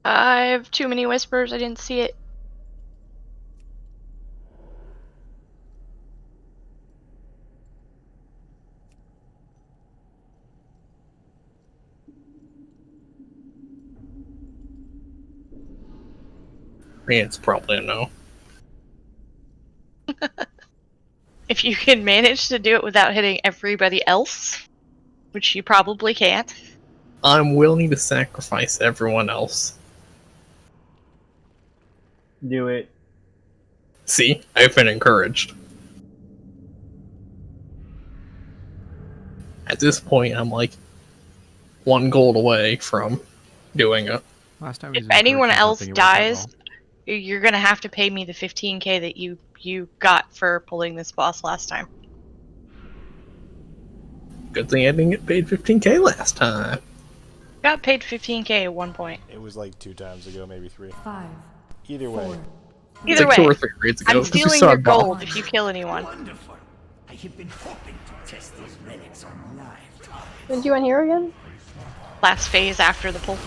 I have too many whispers. I didn't see it. It's probably a no. If you can manage to do it without hitting everybody else, which you probably can't. I'm willing to sacrifice everyone else. Do it. See, I've been encouraged. At this point, I'm like 1 gold away from doing it. Last time if anyone else dies, you're gonna have to pay me the 15k that you got for pulling this boss last time. Good thing I didn't get paid 15k last time. Got paid 15k at one point. It was like 2 times ago, maybe 3. 5. Either way. Either like way, 2 or 3 raids ago. I'm stealing your gold if you kill anyone. Wonderful. I have been hoping to test these relics on live targets. When do you want here again? Last phase after the pull.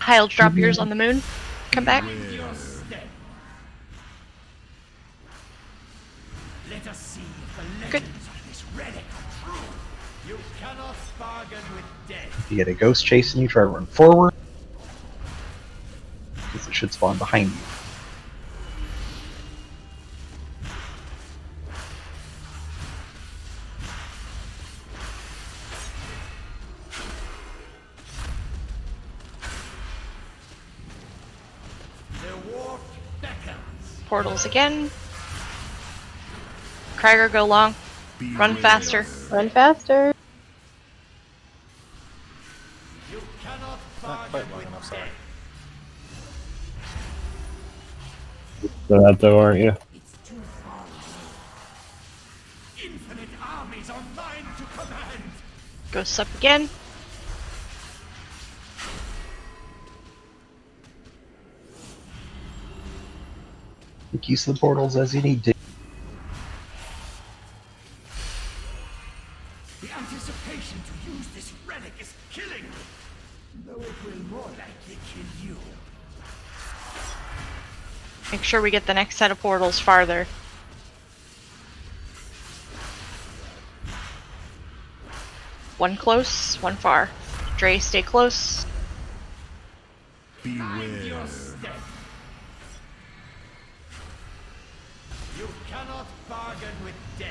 I'll drop yours on the moon. Come back. Let us see if the Good. legends of this relic are true. You cannot bargain with death. You get a ghost chasing you, try to run forward. Because it should spawn behind you. The wharf beckons. Portals again. Krieger, go long. Run faster. Run faster. You cannot Not quite long enough, sorry. So that though, aren't you? It's too far away. Infinite armies are mine to command. Ghosts up again. Use the portals as you need to. The anticipation to use this relic is killing me. Though it will more likely kill you. Make sure we get the next set of portals farther. One close, one far. Dre, stay close. Mind your step. You cannot bargain with death.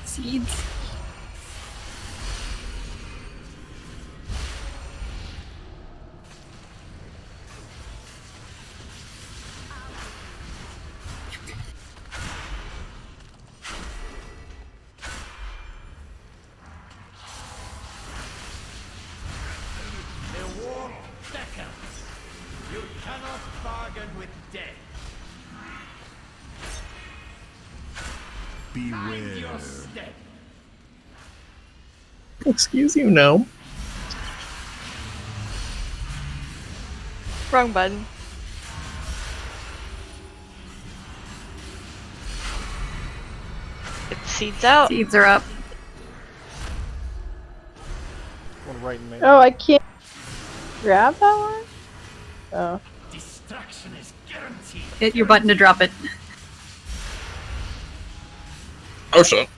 Seeds. The war beckons. You cannot bargain with death. Mind your step. Excuse you, no. Wrong button. Get the seeds out. Seeds are up. One right in there. Oh, I can't grab that one? Oh. Destruction is guaranteed. Hit your button to drop it. Oh shit.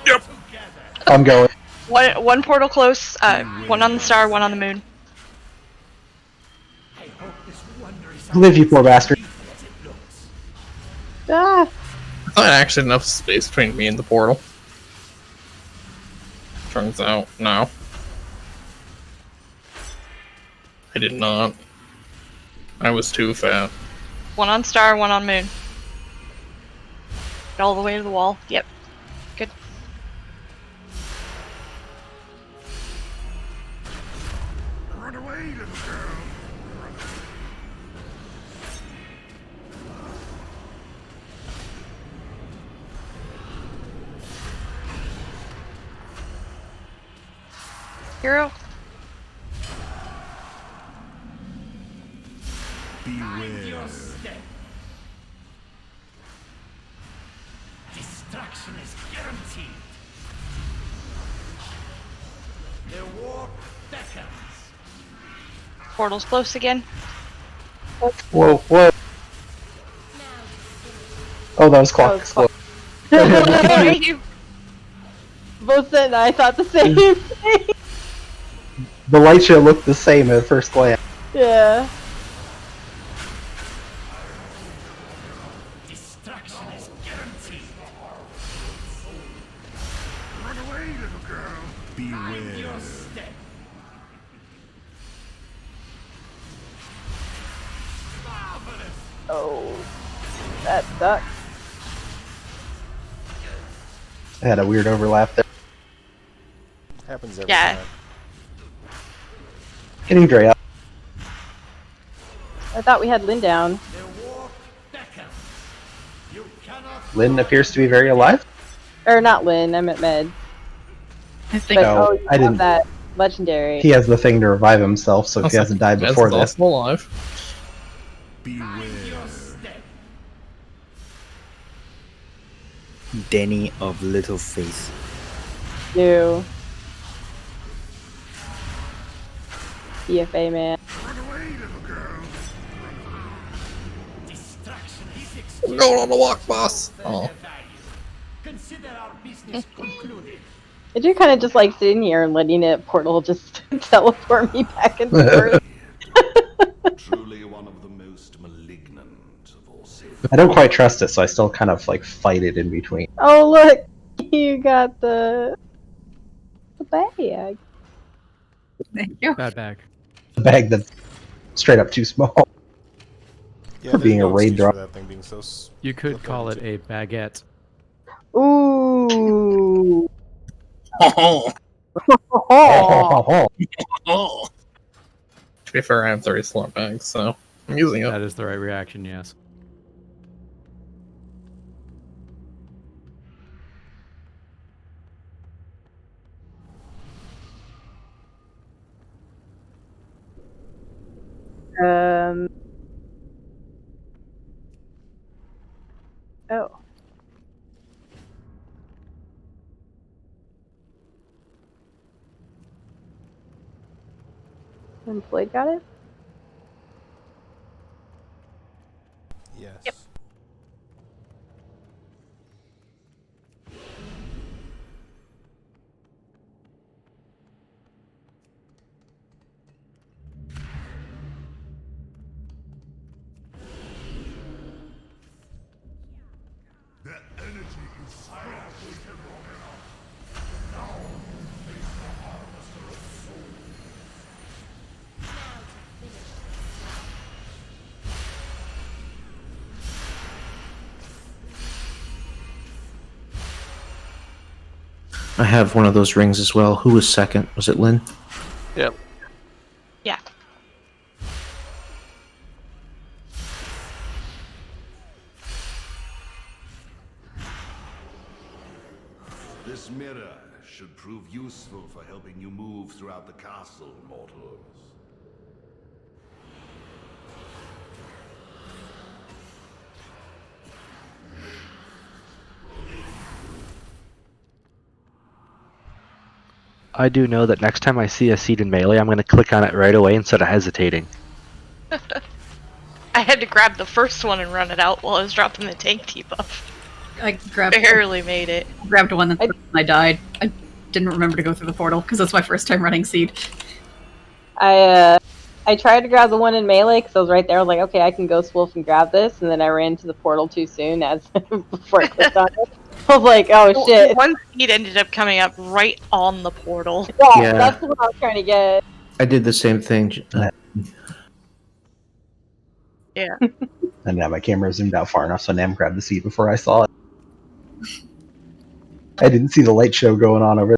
Yep. I'm going. One portal close, one on the star, one on the moon. I hope this wonder is Live, you poor bastard. as it looks. Ah! I thought I actually had enough space between me and the portal. Turns out, no. I did not. I was too fat. One on star, one on moon. Get all the way to the wall. Yep. Good. Run away, little girl. Hero. Mind your step. Destruction is guaranteed. The war beckons. Portal's close again. Whoa, whoa. Oh, that was clock. You both said and I thought the same thing. The light show looked the same at first glance. Yeah. Destruction is guaranteed. Run away, little girl. Mind your step. Marvelous. Oh. That sucks. I had a weird overlap there. Happens every Yeah. time. Hitting Dre up. I thought we had Lynn down. The war beckons. You cannot. Lynn appears to be very alive. Or not Lynn, I meant Med. I think. But, No, oh, you I have didn't. that legendary. He has the thing to revive himself, so if he hasn't died before this. Also alive. Mind your step. Denny of Little Face. Do. CFA man. Run away, little girl. Destruction is I'm going on the walk, boss. Oh. Consider our business concluded. Did you kind of just like sitting here and letting it portal just teleport me back and forth? Truly one of the most malignant of all sins. I don't quite trust it, so I still kind of like fight it in between. Oh look, you got the bag. Thank you. Bad bag. The bag that's straight up too small. Yeah, For there's being no a raid excuse drop. for that thing being so You could call it a baguette. Ooh. Oh. Oh. Oh. To be fair, I have 3 slot bags, so I'm using it. That is the right reaction, yes. Oh. And Floyd got it? Yes. Yep. The energy is silently I have one of those rings as well. Who was second? Was it Lynn? Yep. Yeah. This mirror should prove useful for helping you move throughout the castle, mortals. I do know that next time I see a seed in melee, I'm going to click on it right away instead of hesitating. I had to grab the first one and run it out while I was dropping the tank debuff. I grabbed Barely made it. grabbed one and I died. I didn't remember to go through the portal because that's my first time running Seed. I tried to grab the one in melee because I was right there. I was like, okay, I can Ghost Wolf and grab this, and then I ran to the portal too soon as before I clicked on it. I was like, oh shit. One seed ended up coming up right on the portal. Yeah, that's what I was trying to get. I did the same thing. Yeah. And now my camera zoomed out far enough so Nam grabbed the seat before I saw it. I didn't see the light show going on over there.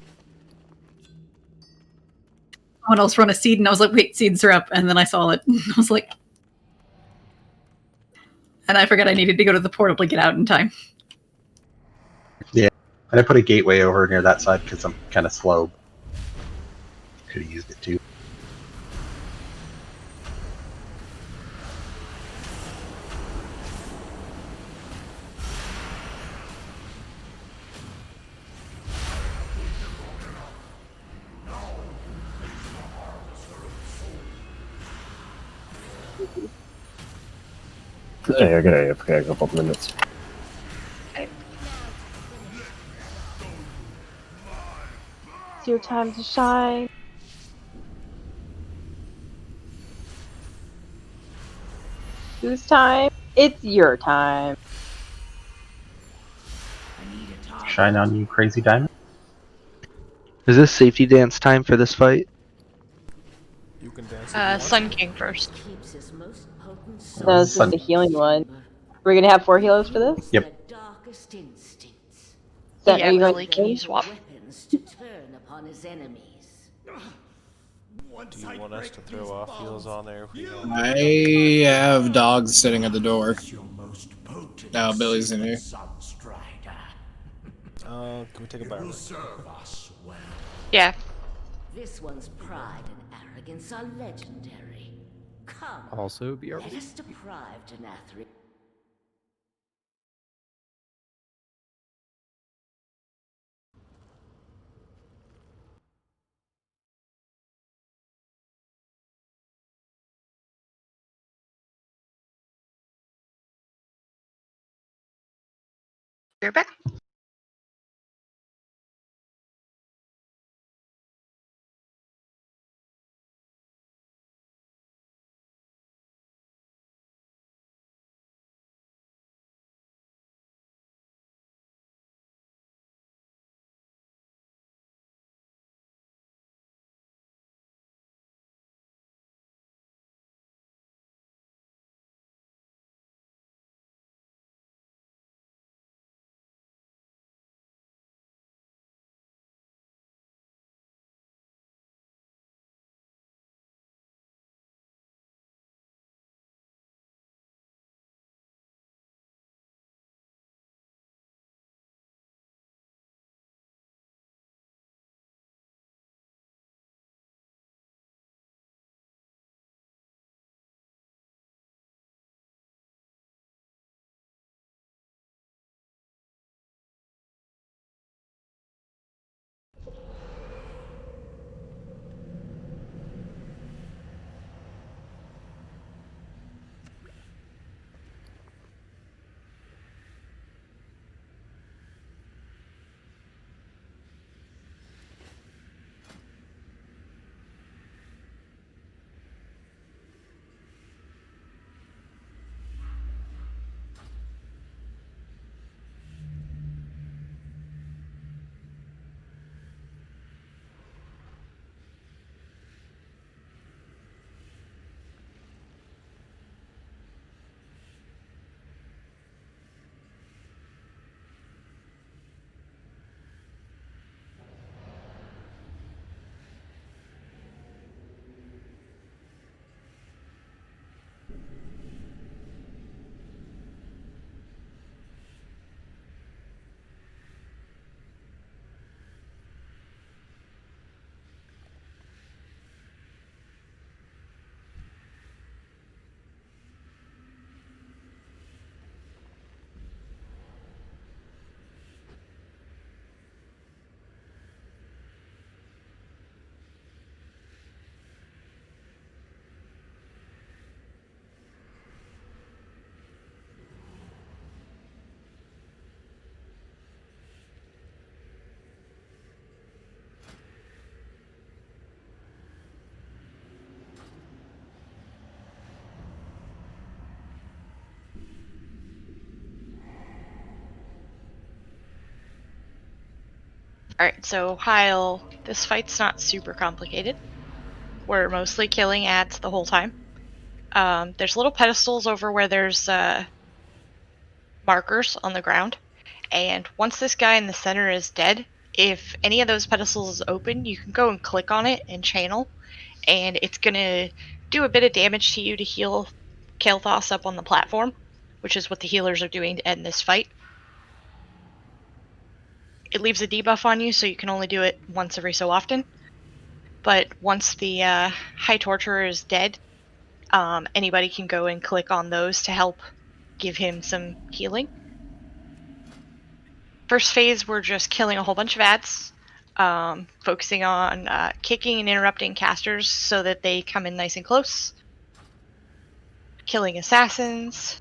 Someone else run a Seed and I was like, wait, Seeds are up. And then I saw it. I was like, and I forgot I needed to go to the portal to get out in time. Yeah. And I put a gateway over near that side because I'm kind of slow. Could have used it too. Hey, I got AFK a couple of minutes. It's your time to shine. Whose time? It's your time. Shine on you, crazy diamond. Is this safety dance time for this fight? You can dance. Sun King first. No, it's just a healing one. We're gonna have 4 healers for this? Yep. Are Yeah, you going really, can you swap? To turn upon his enemies. Do you want us to throw off heals on there? If we don't? I have dogs sitting at the door. Now Billy's in here. Can we take a bio? Yeah. This one's pride and arrogance are legendary. Come, Also, BRB. let us deprive Denathrius. You're back. Alright, so Heil, this fight's not super complicated. We're mostly killing ads the whole time. There's little pedestals over where there's markers on the ground. And once this guy in the center is dead, if any of those pedestals is open, you can go and click on it and channel. And it's going to do a bit of damage to you to heal Kael'thas up on the platform, which is what the healers are doing to end this fight. It leaves a debuff on you, so you can only do it once every so often. But once the High Torturer is dead, anybody can go and click on those to help give him some healing. First phase, we're just killing a whole bunch of ads, focusing on kicking and interrupting casters so that they come in nice and close, killing assassins.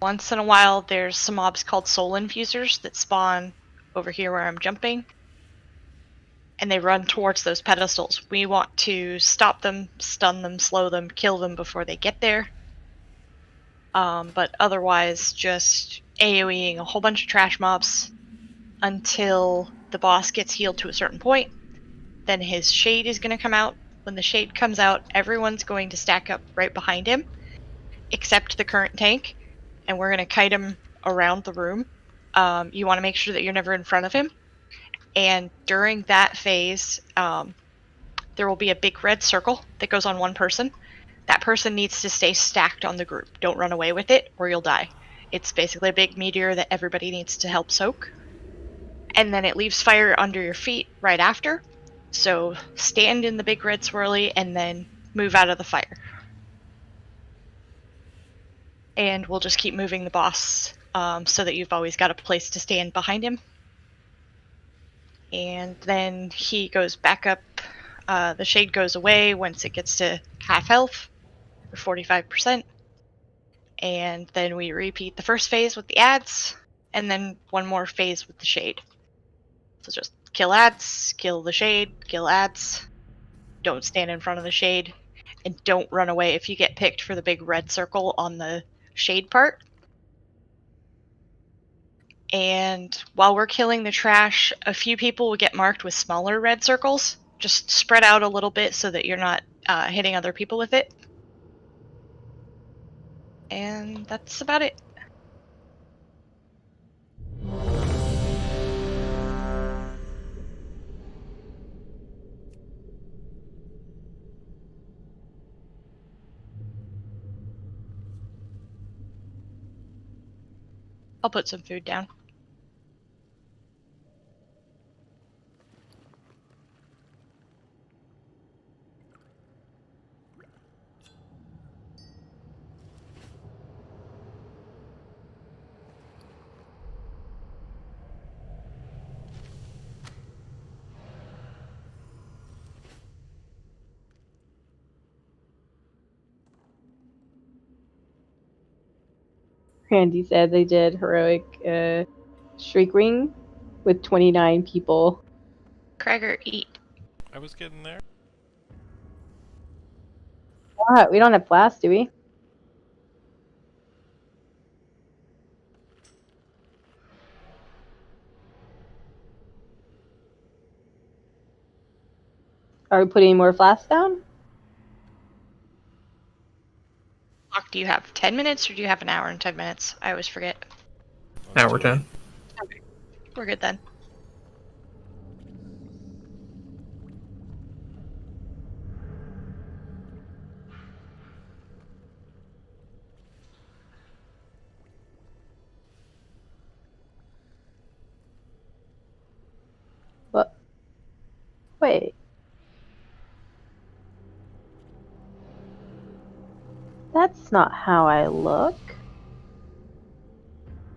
Once in a while, there's some mobs called soul infusers that spawn over here where I'm jumping, and they run towards those pedestals. We want to stop them, stun them, slow them, kill them before they get there. But otherwise, just AoEing a whole bunch of trash mobs until the boss gets healed to a certain point. Then his shade is going to come out. When the shade comes out, everyone's going to stack up right behind him, except the current tank, and we're going to kite him around the room. You want to make sure that you're never in front of him. And during that phase, there will be a big red circle that goes on one person. That person needs to stay stacked on the group. Don't run away with it or you'll die. It's basically a big meteor that everybody needs to help soak. And then it leaves fire under your feet right after. So stand in the big red swirly and then move out of the fire. And we'll just keep moving the boss so that you've always got a place to stand behind him. And then he goes back up. The shade goes away once it gets to half health, or 45%. And then we repeat the first phase with the ads, and then one more phase with the shade. So just kill ads, kill the shade, kill ads. Don't stand in front of the shade, and don't run away if you get picked for the big red circle on the shade part. And while we're killing the trash, a few people will get marked with smaller red circles. Just spread out a little bit so that you're not hitting other people with it. And that's about it. I'll put some food down. Randy said they did heroic Shriekwing with 29 people. Krager, eat. I was getting there. What? We don't have flasks, do we? Are we putting more flasks down? Do you have 10 minutes or do you have an hour and 10 minutes? I always forget. Hour 10. Okay. We're good then. What? Wait. That's not how I look.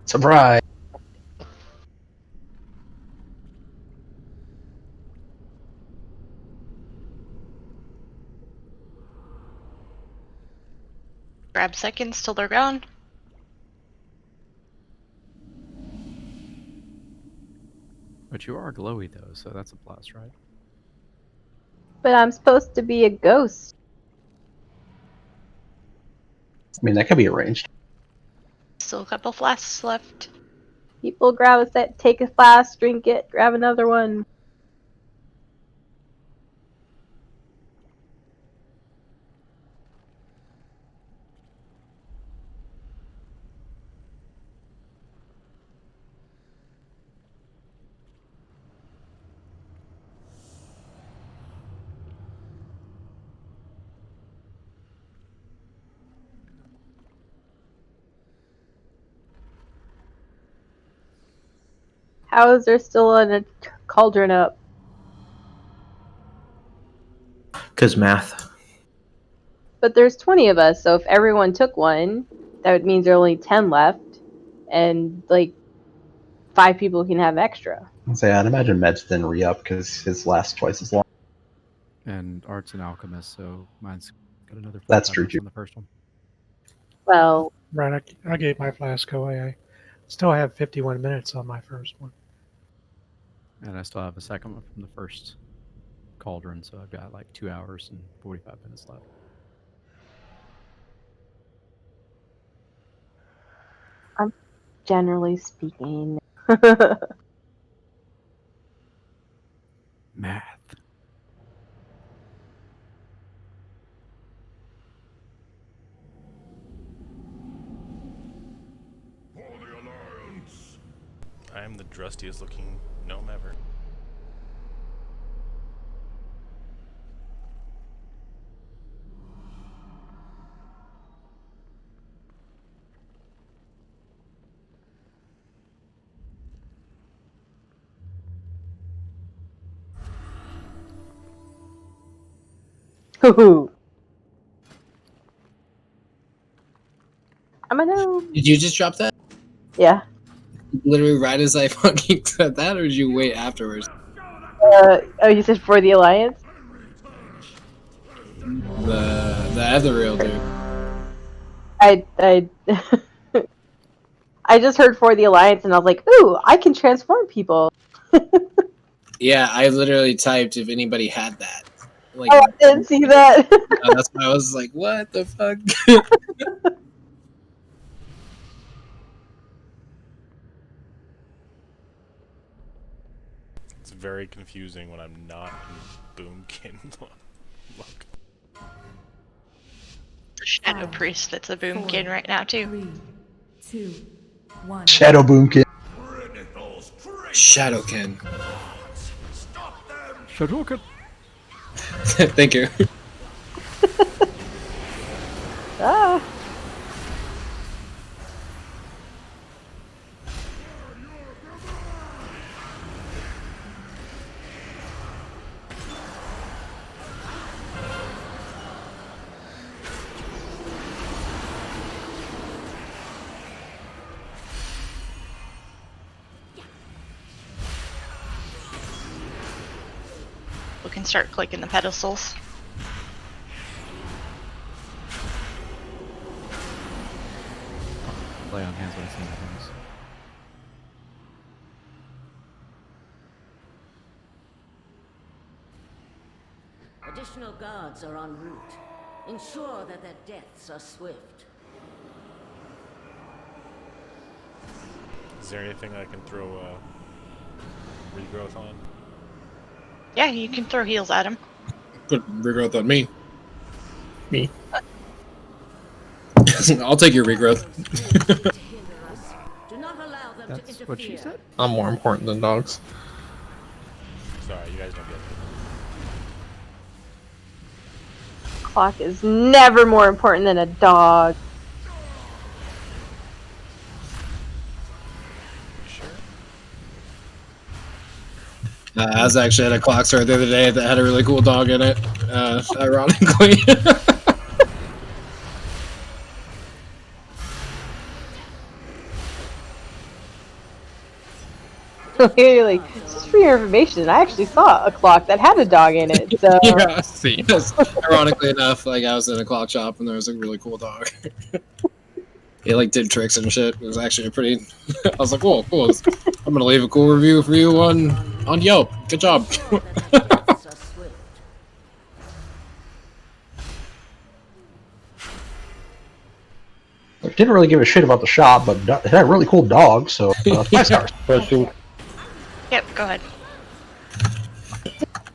Surprise! Grab seconds till they're gone. But you are glowy though, so that's a plus, right? But I'm supposed to be a ghost. I mean, that could be arranged. Still a couple flasks left. People grab a set, take a flask, drink it, grab another one. How is there still a cauldron up? Because math. But there's 20 of us, so if everyone took one, that means there are only 10 left, and like 5 people can have extra. So yeah, I'd imagine Med's then re-up because his lasts twice as long. And Art's an alchemist, so mine's got another 45 That's true, minutes too. on the first one. Well, Right, I gave my flask away. I still have 51 minutes on my first one. And I still have a second one from the first cauldron, so I've got like 2 hours and 45 minutes left. Generally speaking. Math. I am the drustiest looking gnome ever. Hoo-hoo. I'm a gnome. Did you just drop that? Yeah. Literally right as I fucking said that, or did you wait afterwards? Oh, you said for the Alliance? The other real dude. I I just heard for the Alliance and I was like, ooh, I can transform people. Yeah, I literally typed if anybody had that. Like, oh, I didn't see that. That's why I was like, what the fuck? It's very confusing when I'm not in Boomkin. Look. Shadow Priest that's a boomkin right now, too. 3, 2, 1. Shadow Boomkin. Shadowkin. Shadowkin. Thank you. Ah. We can start clicking the pedestals. Lay on hands when I see things. Additional guards are en route. Ensure that their deaths are swift. Is there anything I can throw regrowth on? Yeah, you can throw heals at him. Put regrowth on me. Me. I'll take your regrowth. Do not allow them That's to interfere. what she said. I'm more important than dogs. Sorry, you guys don't get it. Clock is never more important than a dog. I was actually at a clock store the other day that had a really cool dog in it. Ironically. Like, just for your information, I actually saw a clock that had a dog in it. So Yeah, see. Yes. Ironically enough, like I was in a clock shop and there was a really cool dog. He like did tricks and shit. It was actually a pretty. I was like, "Whoa, cool! I'm gonna leave a cool review for you on Yelp. Good job." didn't really give a shit about the shop, but it had a really cool dog, so 5 stars. Question. Yep, go ahead.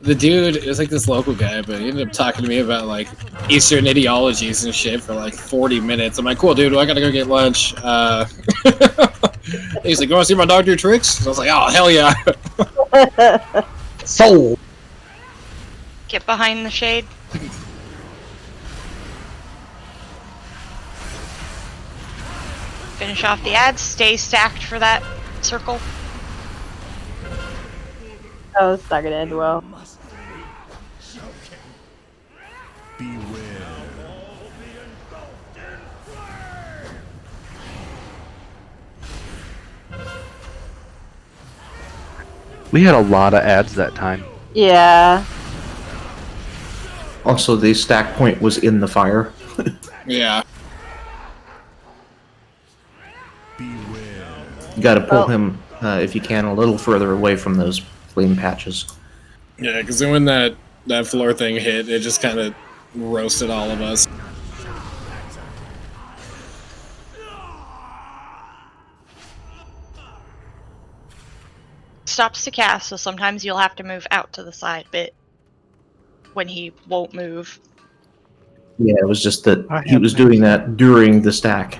The dude is like this local guy, but he ended up talking to me about like Eastern ideologies and shit for like 40 minutes. I'm like, cool, dude. Well, I gotta go get lunch. He's like, you want to see my dog do tricks? So I was like, oh hell yeah. Sold. Get behind the shade. Finish off the ads. Stay stacked for that circle. Oh, it's not gonna end well. We had a lot of ads that time. Yeah. Also, the stack point was in the fire. Yeah. You gotta pull him, if you can, a little further away from those flame patches. Yeah, because then when that floor thing hit, it just kind of roasted all of us. Stops to cast, so sometimes you'll have to move out to the side a bit when he won't move. Yeah, it was just that he was doing that during the stack.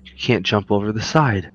You can't jump over the side.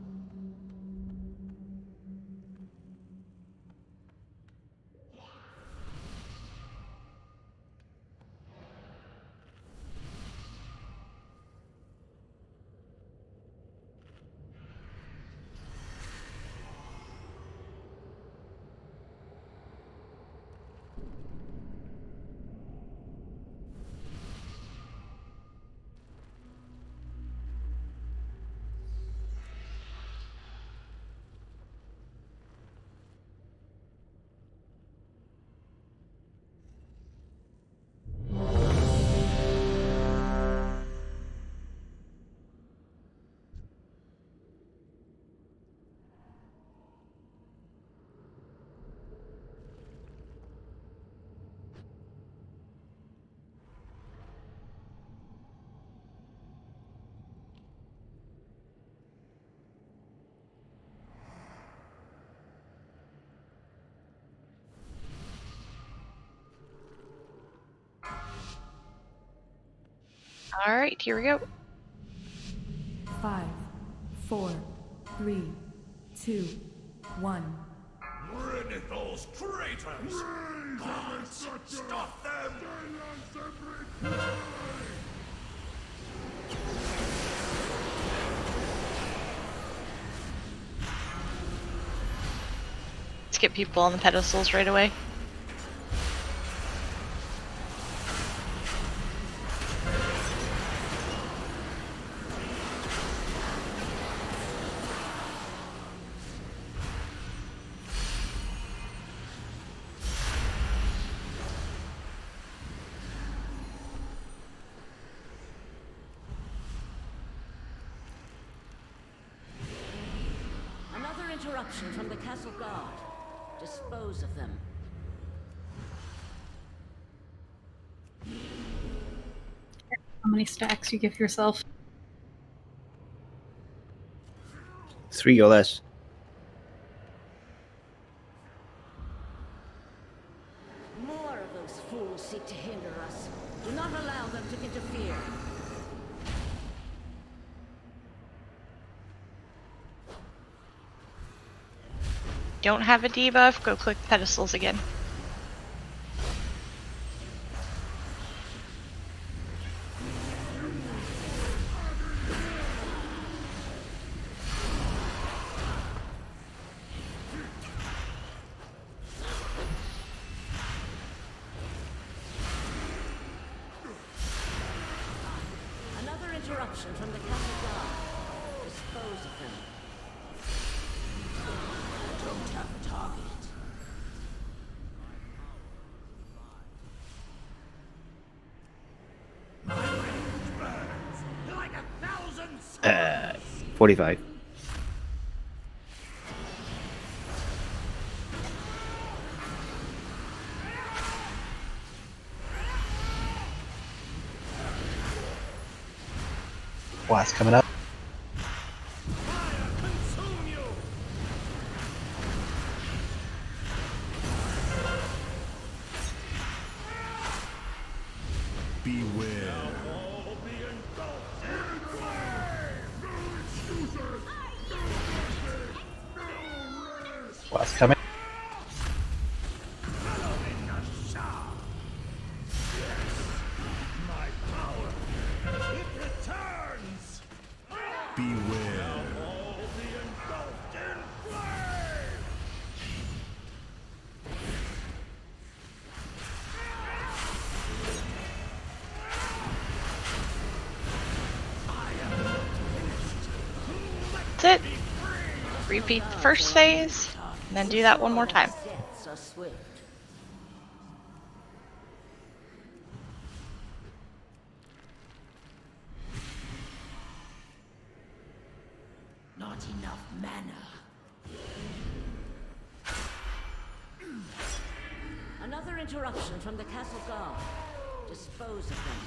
Alright, here we go. 5, 4, 3, 2, 1. Rid of those traitors! Gods, stop them! Let's get people on the pedestals right away. Another interruption from the castle guard. Dispose of them. How many stacks you give yourself? 3 or less. More of those fools seek to hinder us. Do not allow them to interfere. Don't have a debuff, go click pedestals again. interruption from the Castle Guard. Dispose of them. I don't have a target. My rage burns like 1,000 suns. 45. Blast coming up. Beware. Blast coming. My power, it returns. Beware. All be engulfed in flame. That's it. Repeat the first phase, and then do that one more time. Deaths are swift. Not enough mana. Another interruption from the Castle Guard. Dispose of them.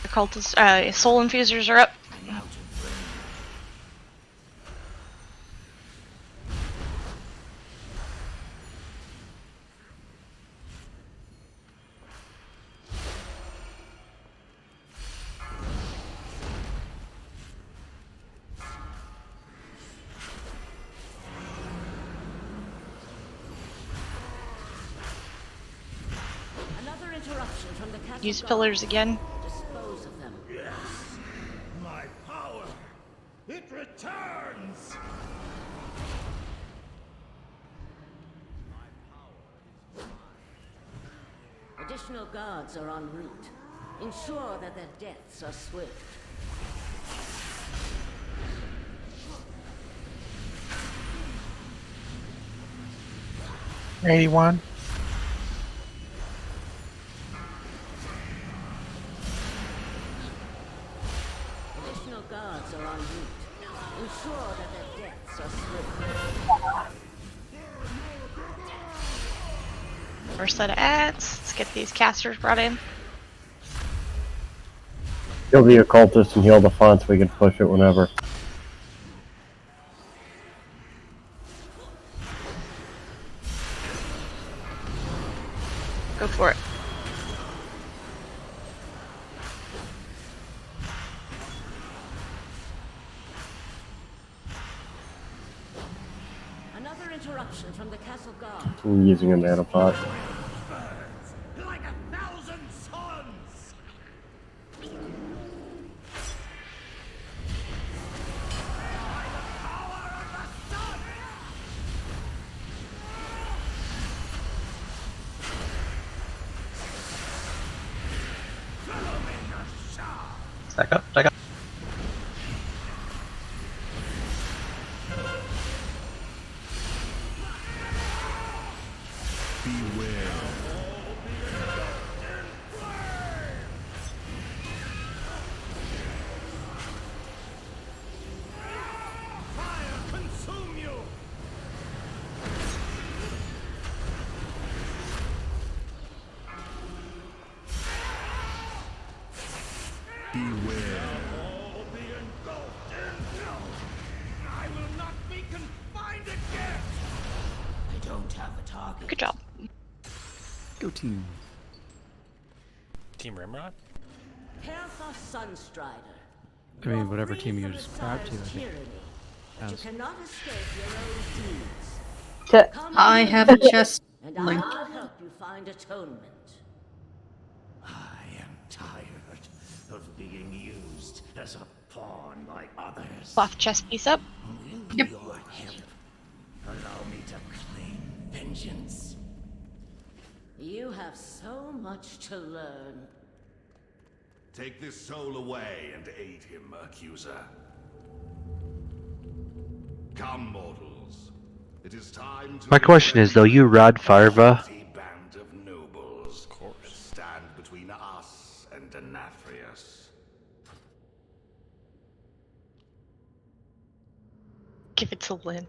The cultist, soul infusers are up. Another interruption from the Castle Use Guard. pillars again. Dispose of them. Yes, my power, it returns. Additional guards are en route. Ensure that their deaths are swift. '81. Additional guards are en route. Ensure that their deaths are swift. First set of ads. Let's get these casters brought in. Kill the occultist and heal the font so we can push it whenever. Go for it. Another interruption from the Castle Guard. I'm using a mana pot. Like 1,000 suns. Stack up, stack up. Beware. Fire consume you. Beware. All be engulfed in flame. I will not be confined again. I don't have a target. Good job. Go team. Team Rimrod? Carethos Sunstrider. I mean, whatever team you subscribe to, I think. Tyranny. But you has. cannot escape your own deeds. I have a chest And I link. will help you find atonement. I am tired of being used as a pawn by others. Cloth chest piece up. With your help, allow me to claim vengeance. You have so much to learn. Take this soul away and aid him, Accuser. Come, mortals. It is time to My question is, though, you Rod Farva? band of nobles that stand between us and Denathrius. Give it to Lynn.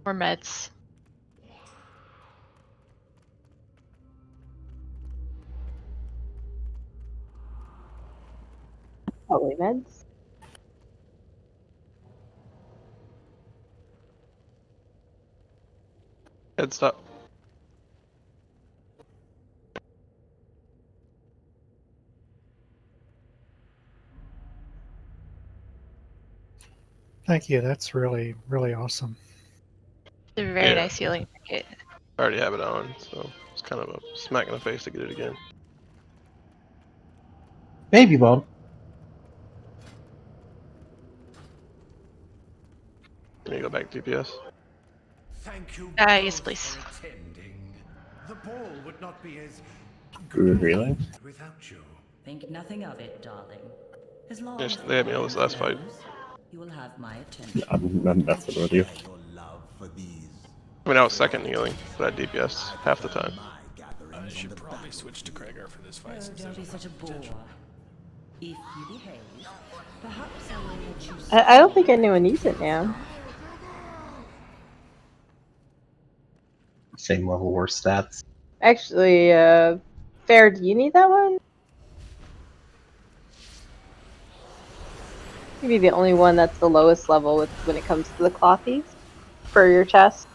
Or Meds. Probably meds. Heads up. Thank you. That's really, really awesome. It's a very Yeah. nice healing ticket. I already have it on, so it's kind of a smack in the face to get it again. Baby Bob. Let me go back to DPS. Thank you. Yes, please. Attending. The ball would not be as Really? without you. Think nothing of it, darling. As long Yes, as they had me on this last fight. you will have my attention. I'm messing with you. I mean, I was second healing, but I DPS half the time. I should probably switch to Kragar for this fight. Since Don't be there's such a bore. potential. If you behave, perhaps I will let you I don't think anyone needs it now. Same level, worse stats. Actually, Fair, do you need that one? You'd be the only one that's the lowest level with when it comes to the clothies for your chest.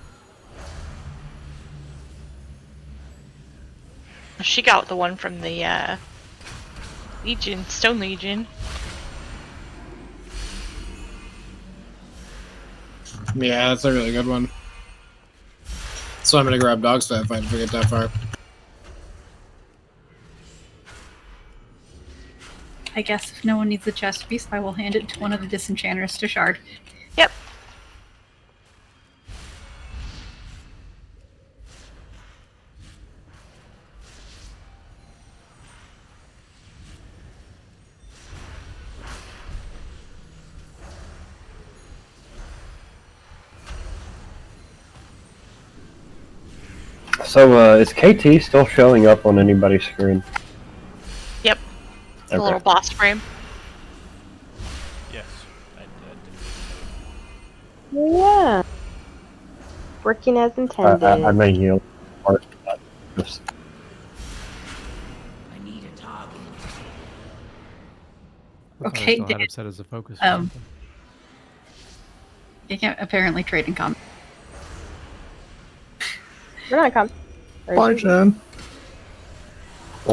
She got the one from the Legion, Stone Legion. Yeah, that's a really good one. So I'm gonna grab Dog's Fat Fight if we get that far. I guess if no one needs the chest piece, I will hand it to one of the disenchanters to Shard. Yep. So, is KT still showing up on anybody's screen? Yep. The Okay. little boss frame. Yes. Yeah. Working as intended. I may heal. Or just I need a target. I thought I Okay, still had Dan. it set as a focus. or Um, something. You can't apparently trade in combat. We're not com- Punch him.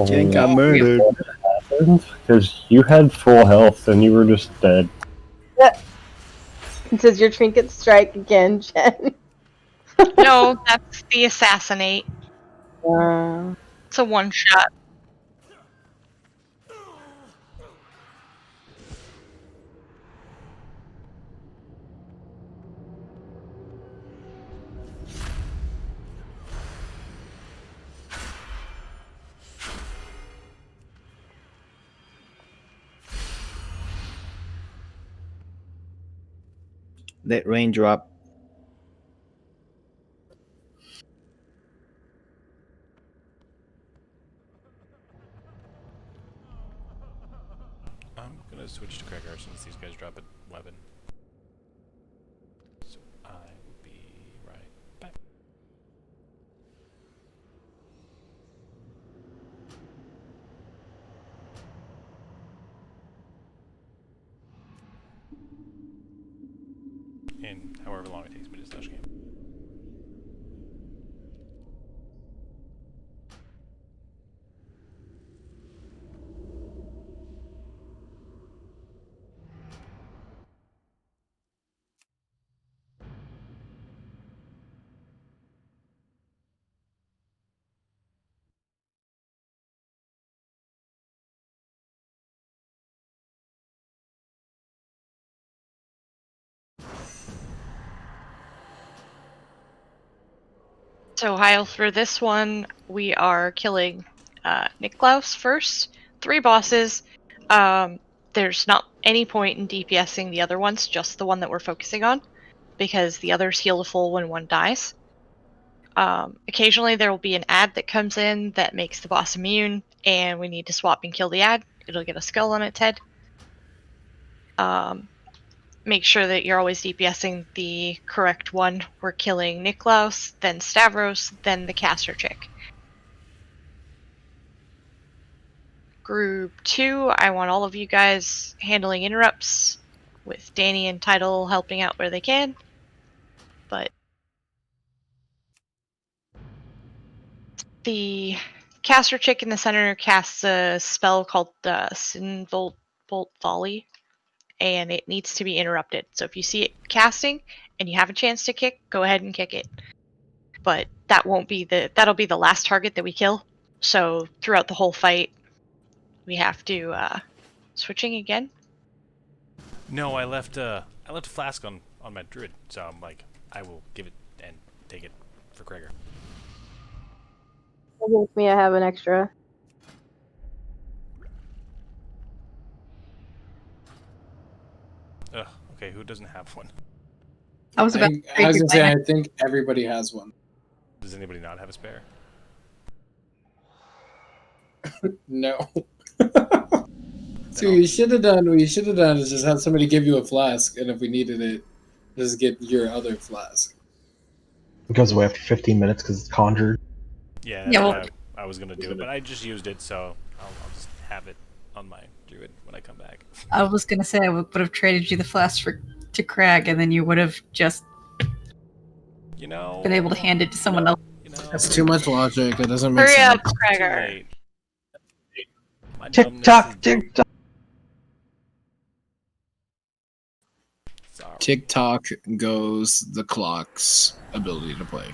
Jen got Oh, murdered. because you had full health and you were just dead. Does your trinket strike again, Jen? No, that's the assassinate. Uh, It's a one shot. Let rain drop. I'm gonna switch to Kragar since these guys drop a weapon. So I will be right back. In however long it takes me to touch game. So, Heil, for this one, we are killing Niklaus first. 3 bosses. There's not any point in DPSing the other ones, just the one that we're focusing on, because the others heal to full when one dies. Occasionally there will be an ad that comes in that makes the boss immune, and we need to swap and kill the ad. It'll get a skull on its head. Make sure that you're always DPSing the correct one. We're killing Niklaus, then Stavros, then the caster chick. Group 2, I want all of you guys handling interrupts, with Danny and Tidal helping out where they can. But the caster chick in the center casts a spell called Sinvolt Volley, and it needs to be interrupted. So if you see it casting and you have a chance to kick, go ahead and kick it. But that'll be the last target that we kill. So throughout the whole fight, we have to switching again. No, I left a flask on my druid, so I'm like, I will give it and take it for Gregor. Against me, I have an extra. Ugh. Okay, who doesn't have one? I was gonna say, I think everybody has one. Does anybody not have a spare? No. So what you should have done is just have somebody give you a flask, and if we needed it, just get your other flask. It goes away after 15 minutes because it's conjured. Yeah, that's what I was gonna do it, but I just used it, so I'll just have it on my druid when I come back. I was gonna say I would have traded you the flask to Crag, and then you would have just been able to hand it to someone else. That's too much logic. It doesn't make Hurry sense. up, Gregor. Tick-tock, tick-tock. Tick-tock goes the clock's ability to play.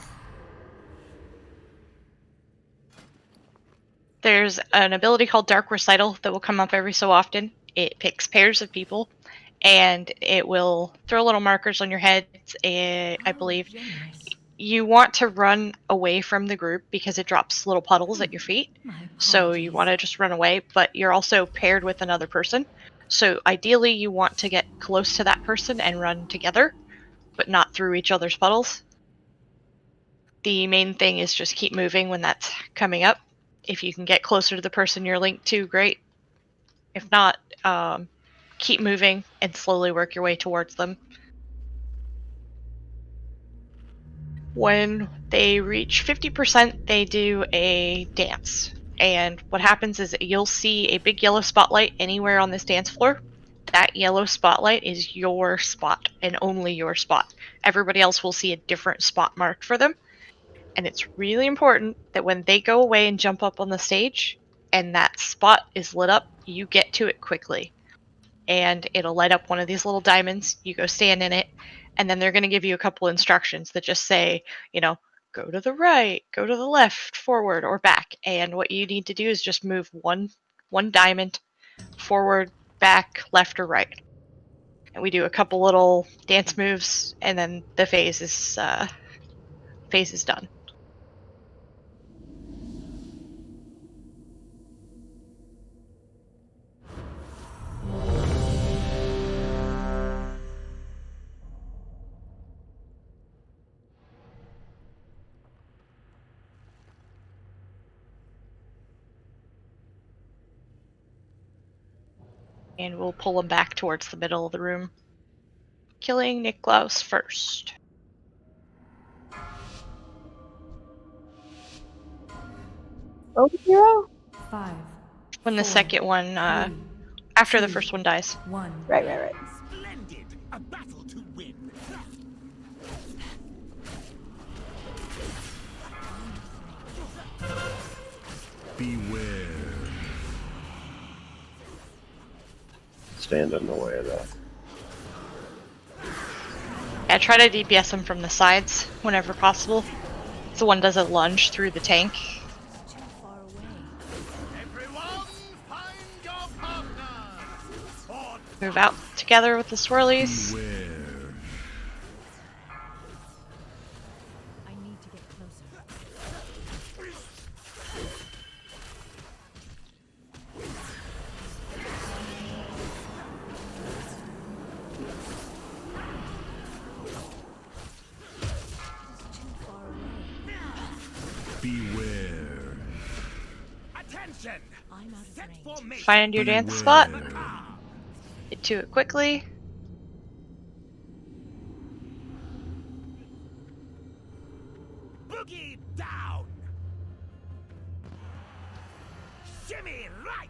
There's an ability called Dark Recital that will come up every so often. It picks pairs of people, and it will throw little markers on your head, I believe. You want to run away from the group because it drops little puddles at your feet. So you want to just run away, but you're also paired with another person. So ideally you want to get close to that person and run together, but not through each other's puddles. The main thing is just keep moving when that's coming up. If you can get closer to the person you're linked to, great. If not, keep moving and slowly work your way towards them. When they reach 50%, they do a dance. And what happens is you'll see a big yellow spotlight anywhere on this dance floor. That yellow spotlight is your spot and only your spot. Everybody else will see a different spot marked for them. And it's really important that when they go away and jump up on the stage and that spot is lit up, you get to it quickly. And it'll light up one of these little diamonds. You go stand in it, and then they're going to give you a couple instructions that just say, go to the right, go to the left, forward, or back. And what you need to do is just move one diamond forward, back, left, or right. And we do a couple little dance moves, and then the phase is done. And we'll pull him back towards the middle of the room. Killing Niklaus first. Oh, 0? 5. When the second one, after the first one dies. 1. Right. Splendid! A battle to win. Beware. Stand in the way of that. Yeah, try to DPS him from the sides whenever possible. So one doesn't lunge through the tank. Move out together with the swirlies. Beware. I need to get closer. Attention! I'm out of range. Formation. Find your dance spot. Get to it quickly. Boogie down! Shimmy right!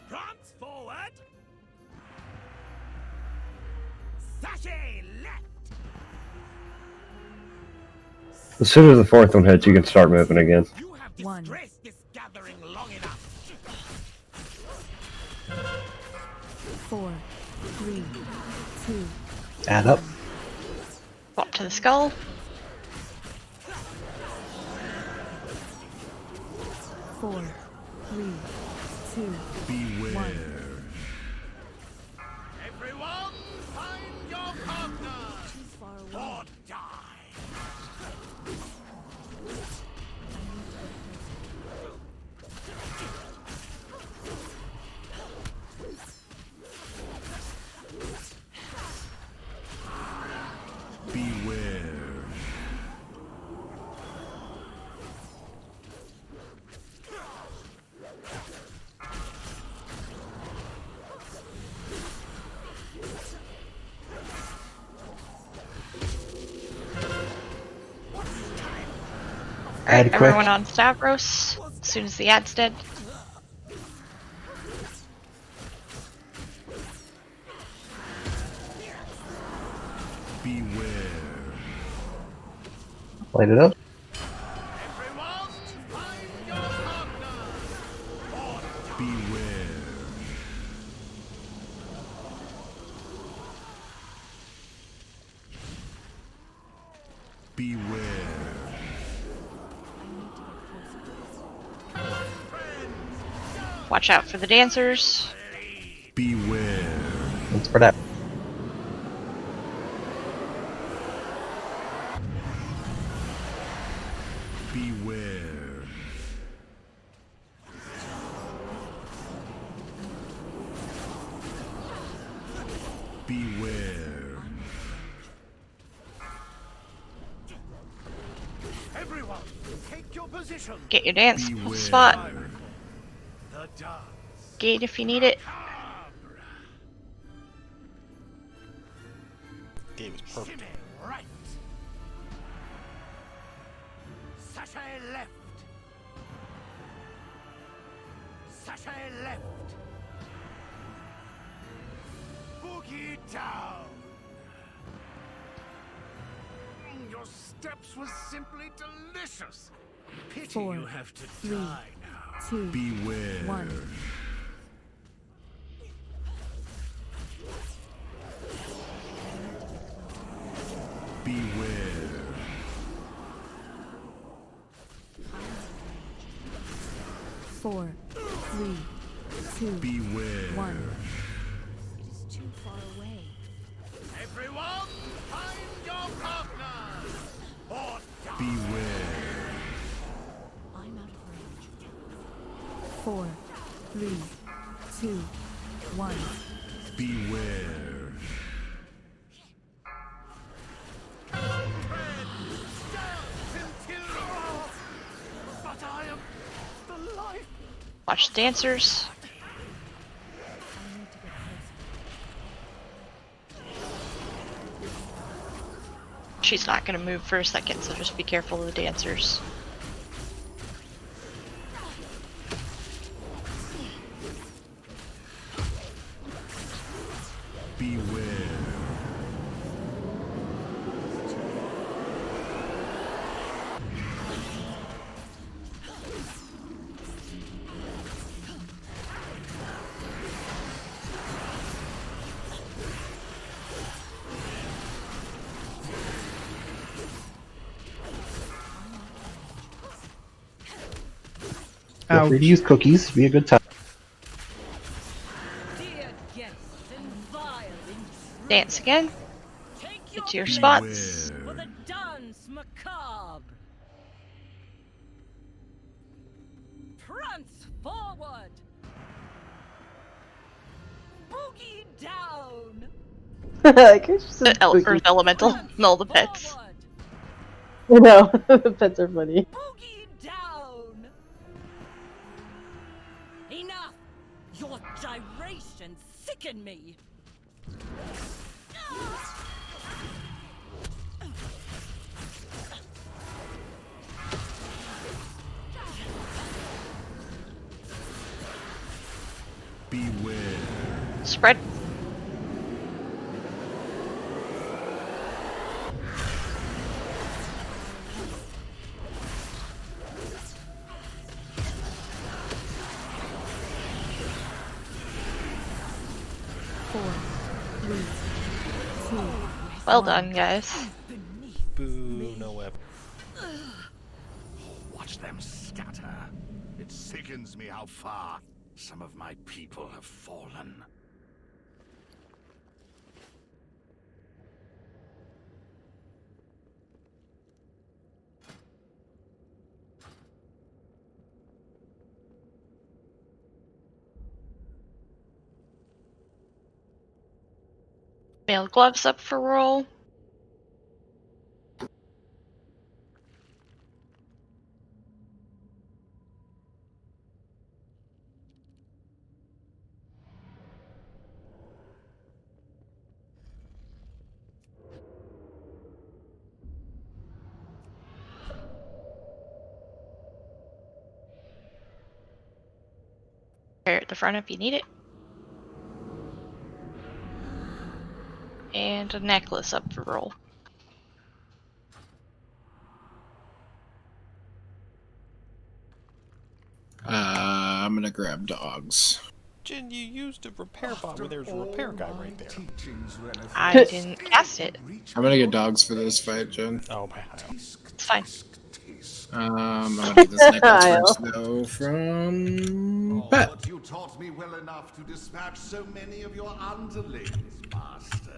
Prance forward! Sashay left! As soon as the fourth one hits, you can start moving again. You have One. disgraced this gathering long enough. 4, 3, 2, Add up. Walk to the skull. 4, 3, 2, Beware. 1. Everyone, find your partner! Too far away. Or die! Beware. Add quick. Everyone on Stavros. As soon as the ad's dead. Beware. Light it up. Everyone, find your partner! Or die! Beware. Beware. Watch out for the dancers. Beware. Let's spread out. Beware. Beware. Everyone, take your position! Get your dance Beware. spot. The dance! Gate if you need it. Game is perfect. Shimmy right! Sashay left! Sashay left! Boogie down! Your steps were simply delicious! Pity 4, you have to 3, die now. 2, Beware. 1. Beware. 4, 3, 2, Beware. 1. It is too far away. Everyone, find your partner! Or die! Beware. I'm out of range. 4, 3, 2, 1. Beware. But I am the life! Watch the dancers. She's not going to move for a second, so just be careful of the dancers. Beware. Feel free to use cookies. Be a good time. Dance again. Get to your spots. For the dance macabre. Prance forward. Boogie down. Like, it's just a Earth spooky- Elemental. Null the pets. I know. The pets are funny. Boogie down. Your gyrations sicken me. Beware. Spread. Well done, guys. Boo, no weapon. Watch them scatter. It sickens me how far some of my people have fallen. Mail gloves up for roll. Here at the front if you need it. And a necklace up for roll. I'm gonna grab dogs. Jin, you used a repair bot where there's a repair guy right there. I didn't cast it. I'm gonna get dogs for this fight, Jen. Oh, my. It's fine. I'm gonna get this necklace first, though, from Pat. But you taught me well enough to dispatch so many of your underlings, Master.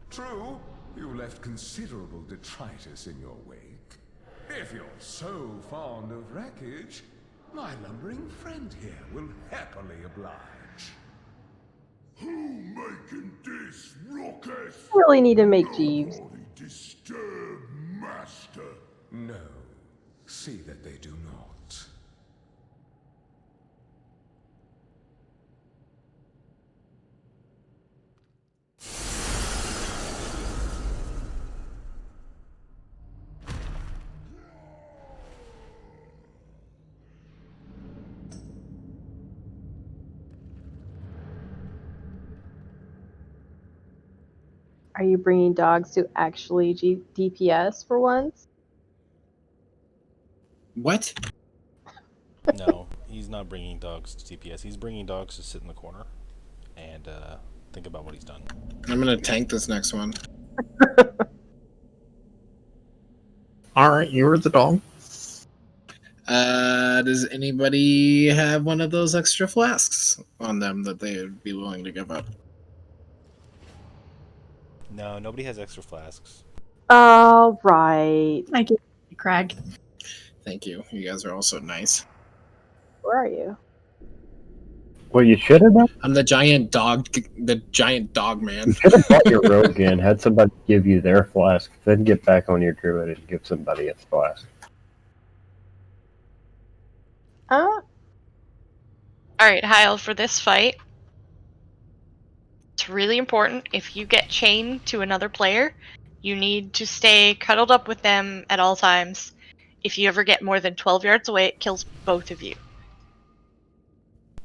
True, you left considerable detritus in your wake. If you're so fond of wreckage, my lumbering friend here will happily oblige. Who making this ruckus? Really need to make Jeeves. Disturb Master. No, see that they do not. Are you bringing dogs to actually DPS for once? What? No, he's not bringing dogs to DPS. He's bringing dogs to sit in the corner and think about what he's done. I'm gonna tank this next one. Alright, you're the dog. Does anybody have one of those extra flasks on them that they would be willing to give up? No, nobody has extra flasks. All right. Thank you, Craig. Thank you. You guys are also nice. Where are you? Well, you should have done. I'm the giant dog man. You should have brought your rogue in, had somebody give you their flask, then get back on your druid and give somebody a flask. Alright, Hyle, for this fight, it's really important. If you get chained to another player, you need to stay cuddled up with them at all times. If you ever get more than 12 yards away, it kills both of you.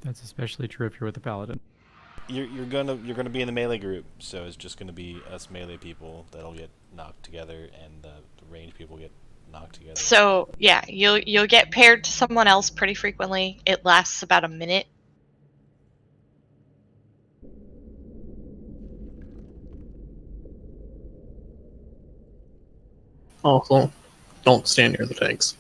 That's especially true if you're with a paladin. You're gonna be in the melee group, so it's just gonna be us melee people that'll get knocked together, and the ranged people get knocked together. So yeah, you'll get paired to someone else pretty frequently. It lasts about a minute. Also, don't stand near the tanks.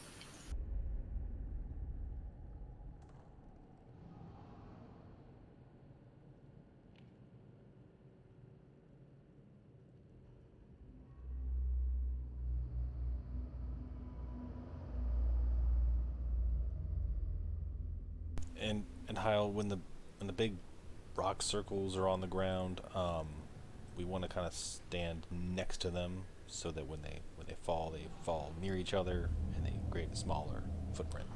And Hyle, when the big rock circles are on the ground, we want to kind of stand next to them so that when they fall near each other and they create a smaller footprint.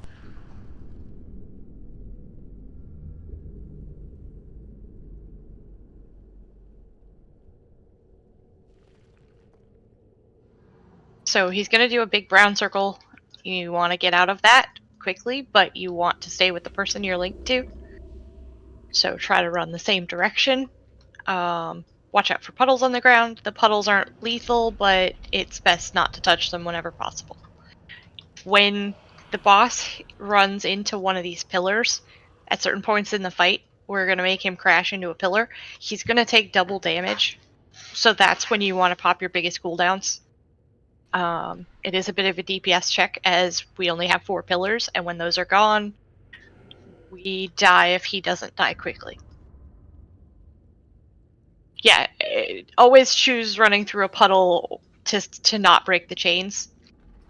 So he's going to do a big brown circle. You want to get out of that quickly, but you want to stay with the person you're linked to. So try to run the same direction. Watch out for puddles on the ground. The puddles aren't lethal, but it's best not to touch them whenever possible. When the boss runs into one of these pillars, at certain points in the fight, we're going to make him crash into a pillar. He's going to take double damage. So that's when you want to pop your biggest cooldowns. It is a bit of a DPS check, as we only have 4 pillars, and when those are gone, we die if he doesn't die quickly. Yeah, always choose running through a puddle to not break the chains,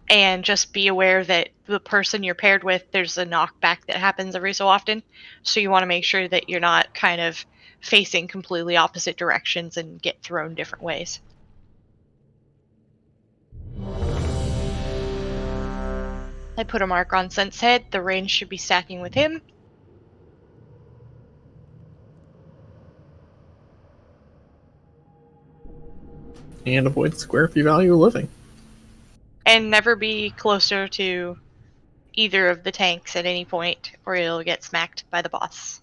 and just be aware that the person you're paired with, there's a knockback that happens every so often, so you want to make sure that you're not kind of facing completely opposite directions and get thrown different ways. I put a mark on Scent's head. The range should be stacking with him. And avoid square if you value living. And never be closer to either of the tanks at any point, or you'll get smacked by the boss.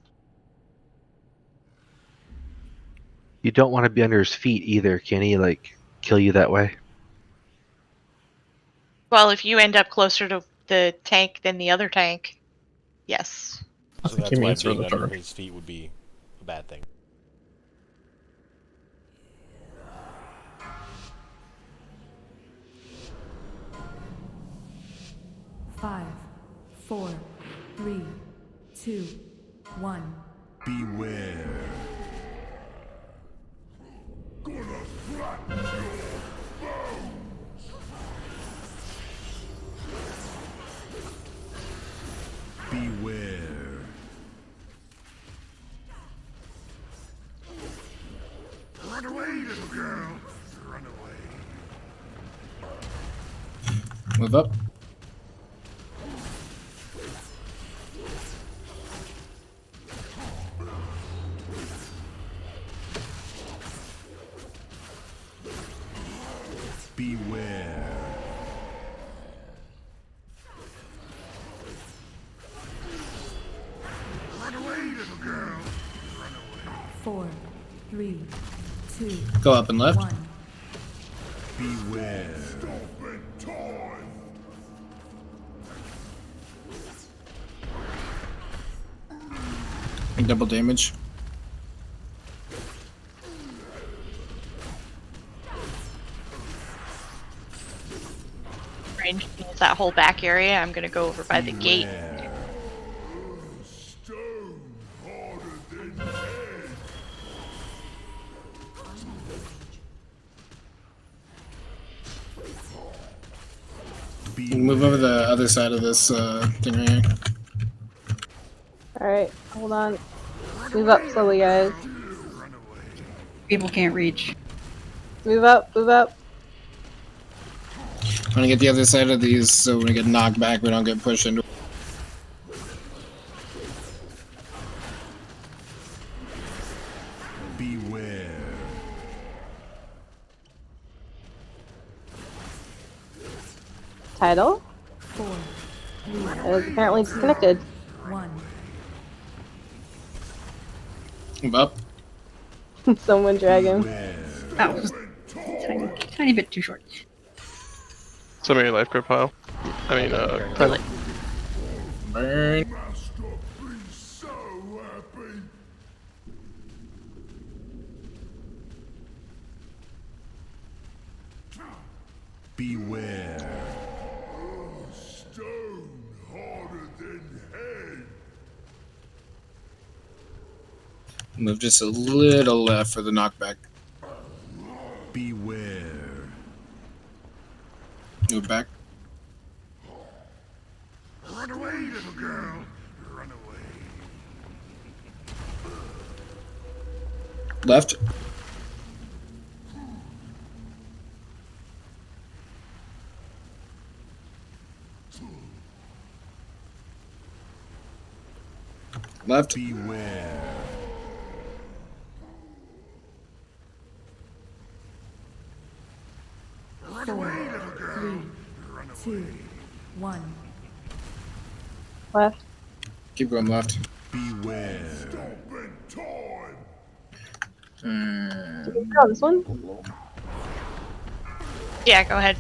You don't want to be under his feet either. Can he, like, kill you that way? Well, if you end up closer to the tank than the other tank, yes. So that's why being under his feet would be a bad thing. Five, 4, 3, 2, 1. Beware. Gonna flatten your bones. Beware. Run away, little girl. Run away. Move up. Beware. Run away, little girl. Run away. 4, 3, 2, Go up and left. 1. Beware. Stop it, time. Double damage. Range means that whole back area. I'm going to go over by the gate. Stone harder than lead. You can move over the other side of this thing right here. Alright, hold on. Move up slowly, guys. People can't reach. Move up, move up. I'm gonna get the other side of these so when we get knocked back, we don't get pushed into. Beware. Title? 4, 3, It is apparently disconnected. 1. Move up. Someone drag him. That was tiny bit too short. Some of your life grid pile. I mean, title. Burn. So happy. Beware. Stone harder than head. Move just a little left for the knockback. Beware. Move back. Run away, little girl. Run away. Left. Left. Beware. Run away, little girl. 1. Left. Keep going left. Beware. Did we go this one? Yeah, go ahead.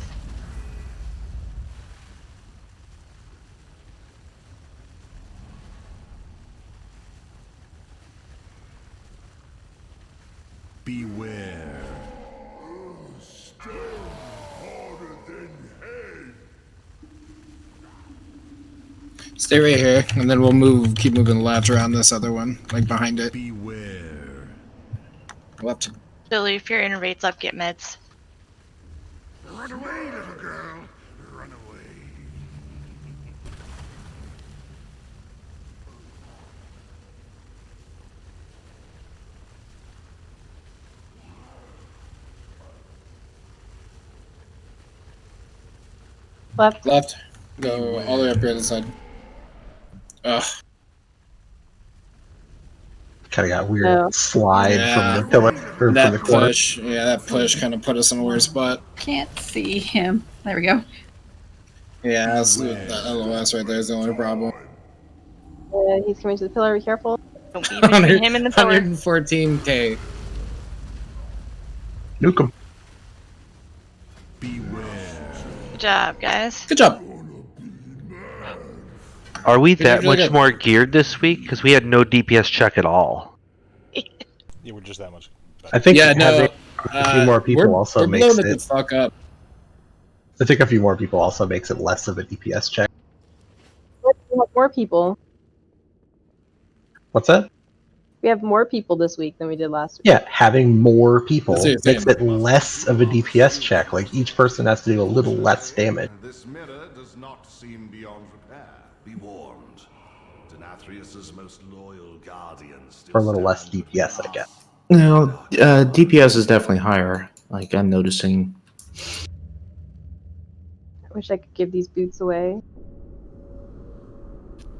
Beware. Stay right here, and then we'll keep moving left around this other one, like behind it. Beware. Left. Billy, if your innervate's up, get meds. Run away, little girl. Run away. Left. Left. Go all the way up here to the side. Ugh. Kind of got weird slide from the pillar or from the corner. Push. Yeah, that push kind of put us in a weird spot. Can't see him. There we go. Yeah, that's, that LOS right there is the only problem. He's coming to the pillar. Be careful. Don't be between him and the pillar. 114k. Nuke him. Good job, guys. Good job. Are we that really much good. more geared this week? Because we had no DPS check at all. Yeah, we're just that much. I think Yeah, no, having a few more people also we're makes blowing it. the fuck up. I think a few more people also makes it less of a DPS check. We have more people. What's that? We have more people this week than we did last week. Yeah, having more people That's what makes you're it less of a DPS check. Like each person has to do a little less damage. This mirror does not seem beyond repair. Be warned. Denathrius' most loyal guardian still For a little less stands DPS, I guess. No, DPS is definitely higher. Like I'm noticing. I wish I could give these boots away.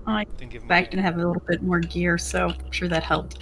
I backed and have a little bit more gear, so I'm sure that helped.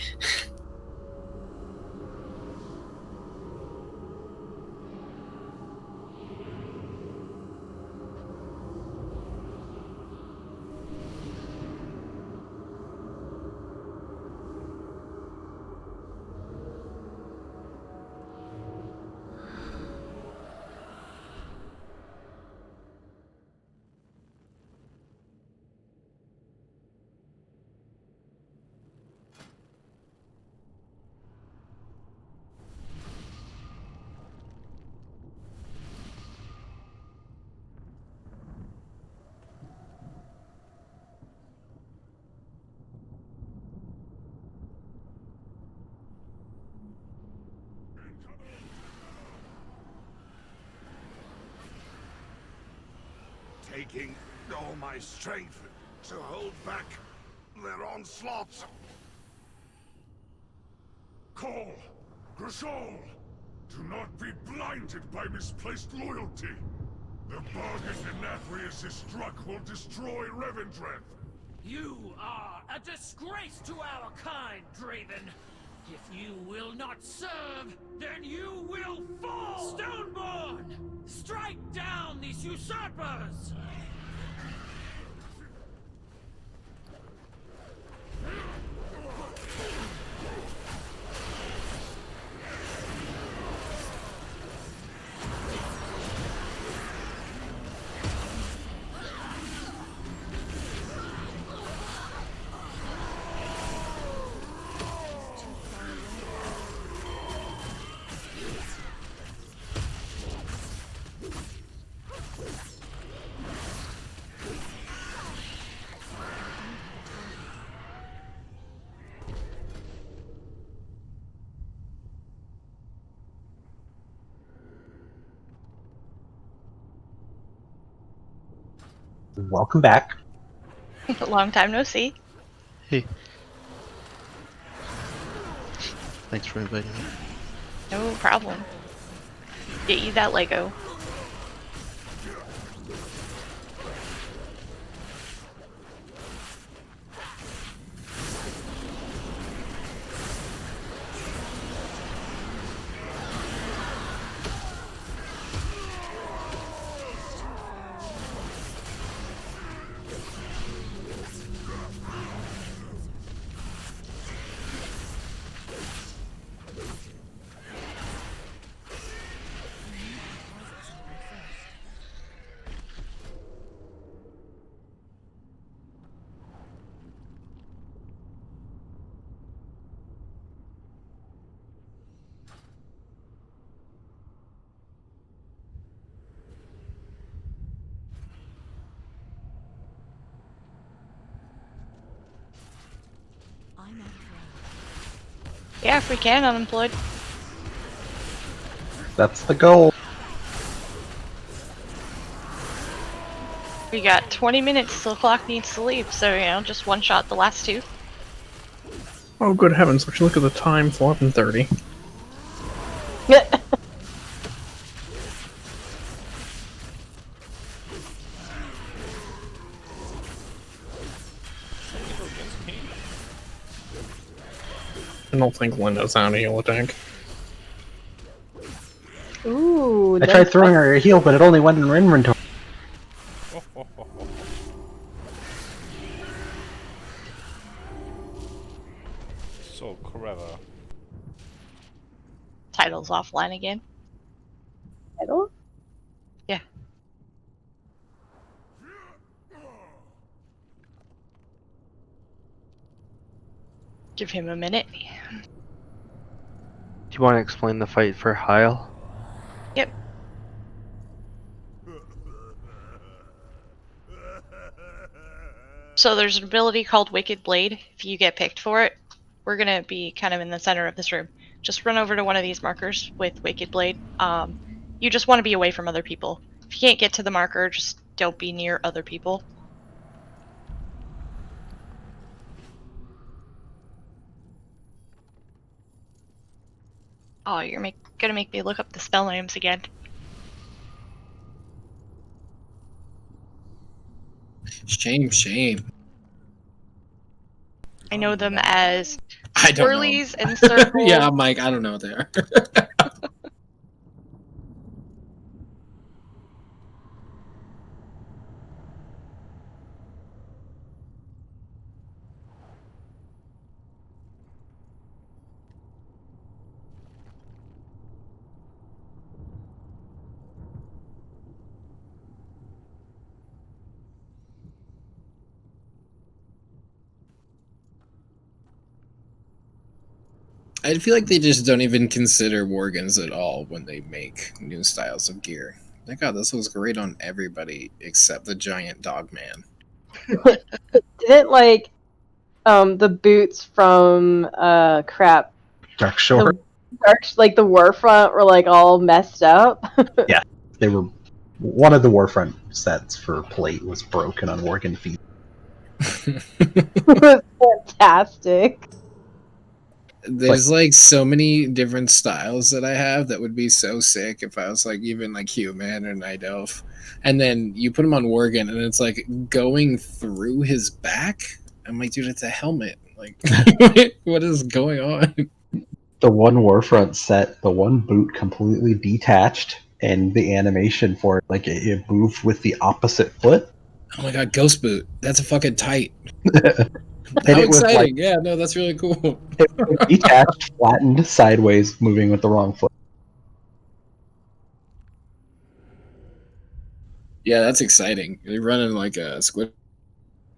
taking all my strength to hold back their onslaughts. Call! Grishol! Do not be blinded by misplaced loyalty! The bargain Denathrius has struck will destroy Revendreth! You are a disgrace to our kind, Draven! If you will not serve, then you will fall! Stoneborn! Strike down these usurpers! Welcome back. Long time no see. Hey. Thanks for inviting me. No problem. Get you that Lego. Yeah, if we can, unemployed. That's the goal. We got 20 minutes till the clock needs to leave, so, you know, just one shot the last two. Oh, good heavens! Actually, look at the time. It's 11:30. I don't think Linda's on a heal attack. Ooh, I tried throwing her a heal, but it only went in her inventory. So clever. Title's offline again. Title? Yeah. Give him a minute. Do you want to explain the fight for Heil? Yep. So there's an ability called Wicked Blade. If you get picked for it, we're gonna be kind of in the center of this room. Just run over to one of these markers with Wicked Blade. You just want to be away from other people. If you can't get to the marker, just don't be near other people. Oh, you're gonna make me look up the spell names again. Shame. I know them as I don't know. swirlies and circles. Yeah, I'm like, I don't know what they are. I feel like they just don't even consider Worgans at all when they make new styles of gear. My God, this looks great on everybody except the giant dog man. Didn't like the boots from crap. Dark Shore. Like the Warfront were like all messed up. Yeah, they were. One of the Warfront sets for plate was broken on Worgen feet. It was fantastic. There's like so many different styles that I have that would be so sick if I was like even like human or night elf, and then you put him on Worgen and it's like going through his back. I'm like, dude, it's a helmet. Like, what is going on? The one Warfront set, the one boot completely detached, and the animation for it, like it moved with the opposite foot. Oh my God, Ghost Boot. That's a fucking tight. And How it was exciting! like Yeah, no, that's really cool. it was detached, flattened, sideways, moving with the wrong foot. Yeah, that's exciting. You're running like a Squidward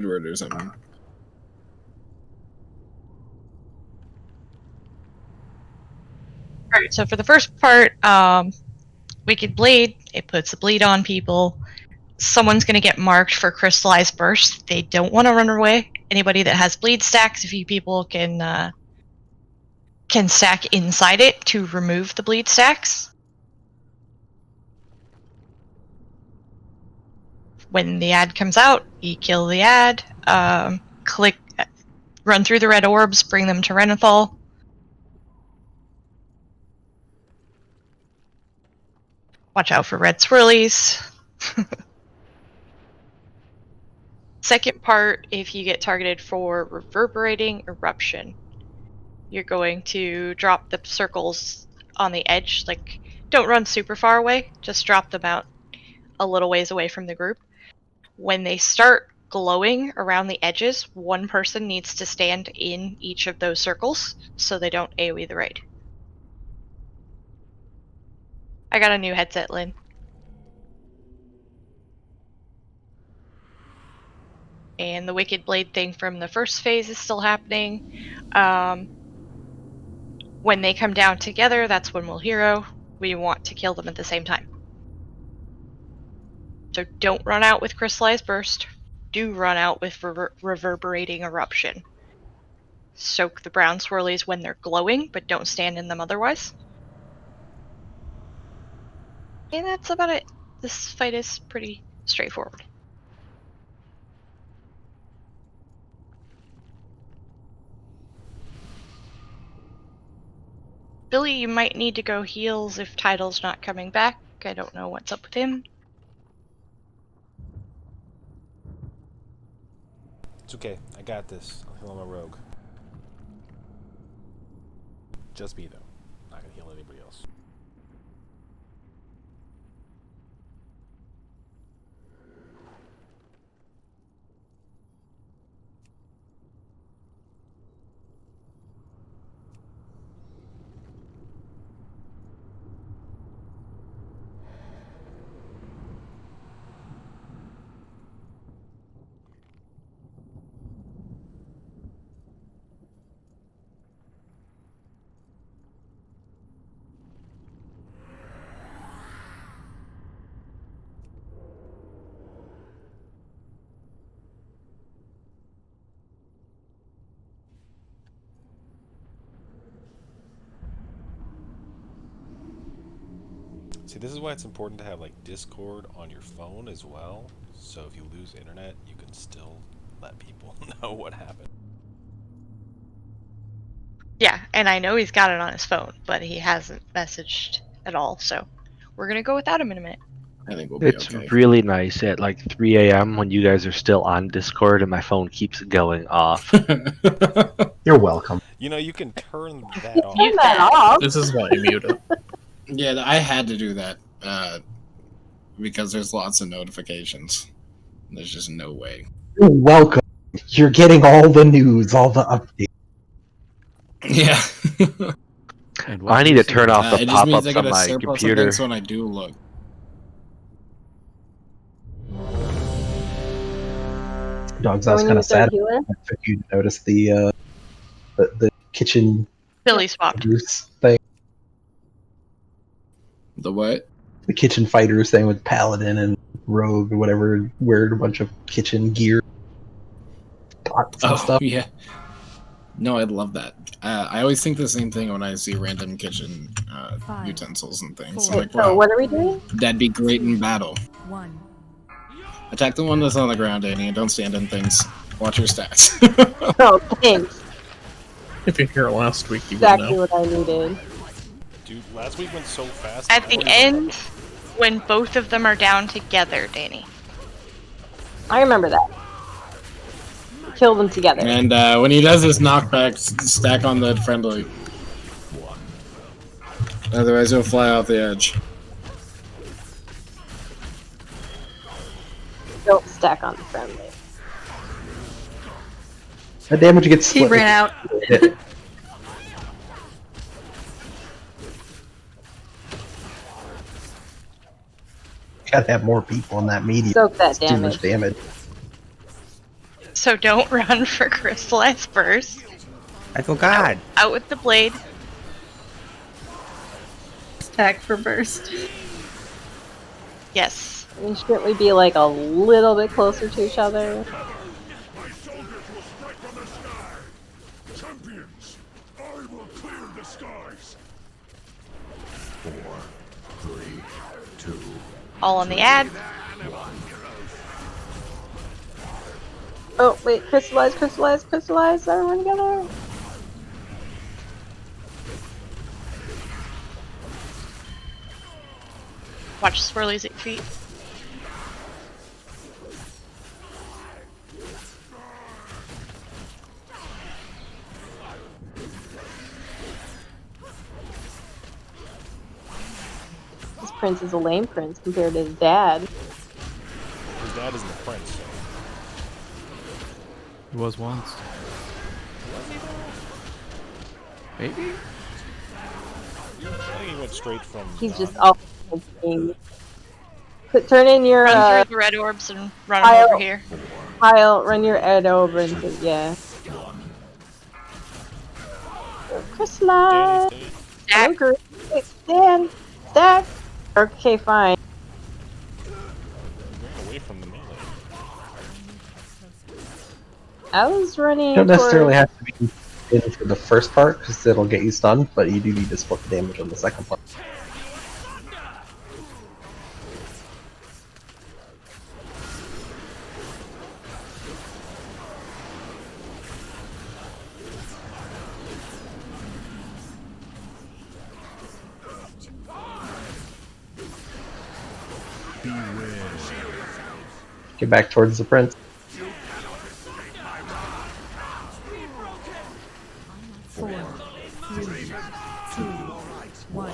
or something. Alright, so for the first part, Wicked Blade, it puts a bleed on people. Someone's going to get marked for Crystallized Burst. They don't want to run away. Anybody that has bleed stacks, a few people can stack inside it to remove the bleed stacks. When the ad comes out, you kill the ad, run through the red orbs, bring them to Renathal. Watch out for red swirlies. Second part, if you get targeted for Reverberating Eruption, you're going to drop the circles on the edge. Like, don't run super far away, just drop them out a little ways away from the group. When they start glowing around the edges, one person needs to stand in each of those circles so they don't AoE the raid. I got a new headset, Lynn. And the Wicked Blade thing from the first phase is still happening. When they come down together, that's when we'll hero. We want to kill them at the same time. So don't run out with Crystallized Burst. Do run out with Reverberating Eruption. soak the brown swirlies when they're glowing, but don't stand in them otherwise. And that's about it. This fight is pretty straightforward. Billy, you might need to go heals if Title's not coming back. I don't know what's up with him. It's okay. I got this. I'll heal my rogue. Just me, though. Not gonna heal anybody else. See, this is why it's important to have like Discord on your phone as well. So if you lose internet, you can still let people know what happened. Yeah, and I know he's got it on his phone, but he hasn't messaged at all, so we're gonna go without him in a minute. I think we'll be It's okay. really nice at like 3 a.m. when you guys are still on Discord and my phone keeps going off. You're welcome. You know, you can turn that off. Turn that off. This is why I mute it. Yeah, I had to do that because there's lots of notifications. There's just no way. You're welcome. You're getting all the news, all the updates. Yeah. I need to turn off the it just means pop-ups I get on a my surplus of computer. things when I do look. Dogs, So I was when kind you of sad healer? if you noticed the kitchen Billy swapped. fighters thing. The what? The kitchen fighters thing with Paladin and Rogue or whatever, wearing a bunch of kitchen gear. Pots and stuff. Yeah. No, I love that. I always think the same thing when I see random kitchen utensils and things. I'm Wait, like, so wow, what are we doing? that'd be great in battle. 1. Attack the one that's on the ground, Danny, and don't stand in things. Watch your stats. Oh, thanks. If you're here last week, you Exactly would know. what I needed. Dude, last week went so fast. At the end, when both of them are down together, Danny. I remember that. Kill them together. And when he does his knockback, stack on the friendly. Otherwise, he'll fly off the edge. Don't stack on the friendly. That damage gets He split. ran out. Gotta have more people in that medium. Soak that It's too much damage. So don't run for Crystallized Burst. I forgot. Out with the blade. Stack for burst. Yes. I mean, shouldn't we be like a little bit closer to each other? Champions, I will clear the skies. 4, 3, 2. All on the ad. Oh, wait, crystallize, crystallize, crystallize, everyone together. Watch swirlies at your feet. This prince is a lame prince compared to his dad. His dad isn't a prince. He was once. Maybe? I think he went straight from. He's just all king. Turn in your Run through the red orbs and run Kyle. over here. Kyle, run your Ed over into yeah. Crystallize. Stack. Wait, stand. Stack. Okay, fine. Away from the melee. I was running. You don't necessarily have to be in for the first part because it'll get you stunned, but you do need to split the damage on the second part. Get back towards the prince. 4, 3, 2, 1.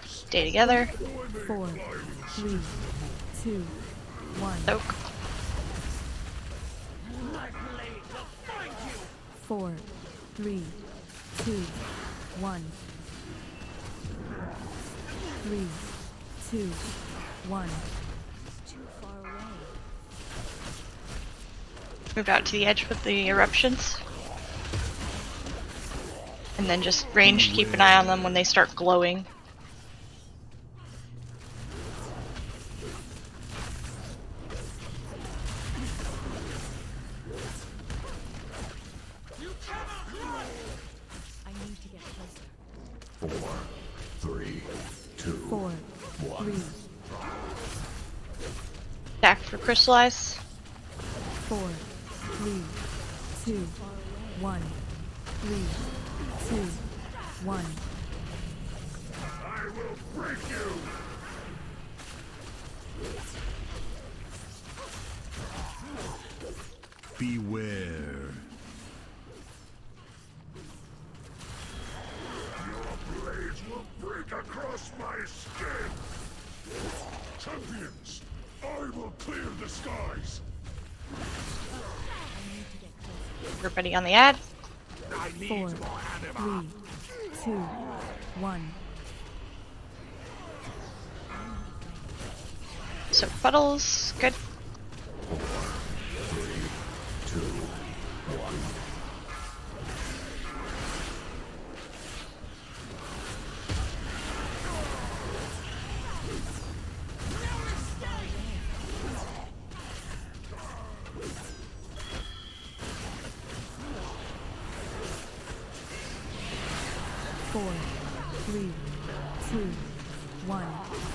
Stay together. 4, 3, 2, 1. Soak. 4, 3, 2, 1. 3, 2, 1. Move out to the edge with the eruptions. And then just ranged, keep an eye on them when they start glowing. I need to get closer. 4, 3, 2, 4, 3, Attack for crystallize. 4, 3, 2, 1. 3, 2, 1. I will break you! Beware. Your blades will break across my skin! Champions, I will clear the skies! Everybody on the ad. 4, 3, 2, 1. So puddles, good. 4, 3, 2, 1. Four, 3, 2, 1.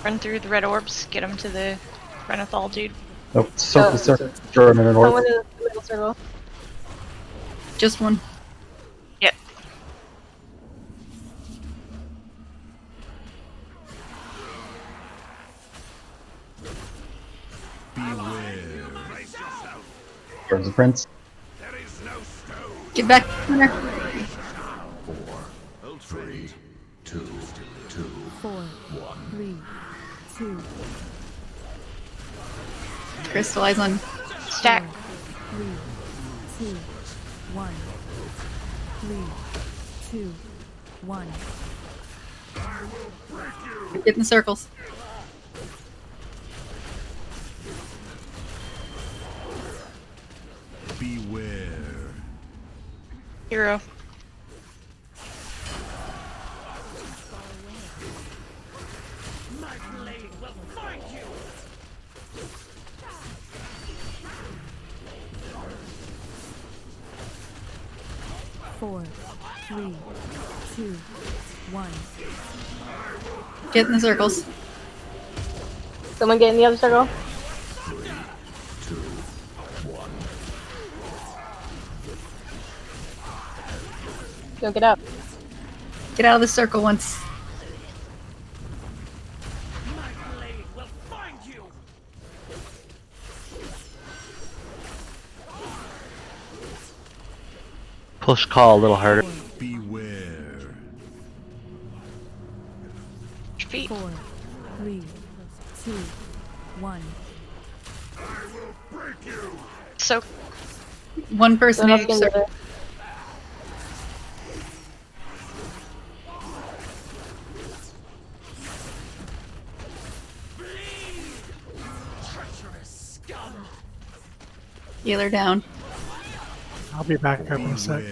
Run through the red orbs, get them to the Renathal dude. Nope, circle, Jordan in an orb. Someone in the middle circle. Just one. Yep. Towards the prince. Get back in there. 4, 3, 2, 2, 4, 3, 2. Crystallize on. Stack. 3, 2, 1. 3, 2, 1. Get in the circles. Beware. Hero. My blade will find you! Four, 3, 2, 1. Get in the circles. Someone get in the other circle. 3, 2, 1. Don't get up. Get out of the circle once. My blade will find you! Push call a little harder. Beware. Feet. 4, 3, 2, 1. I will break you. So One person Someone in else each can do circle. it. Treacherous scum! Healer down. I'll be back up in a sec.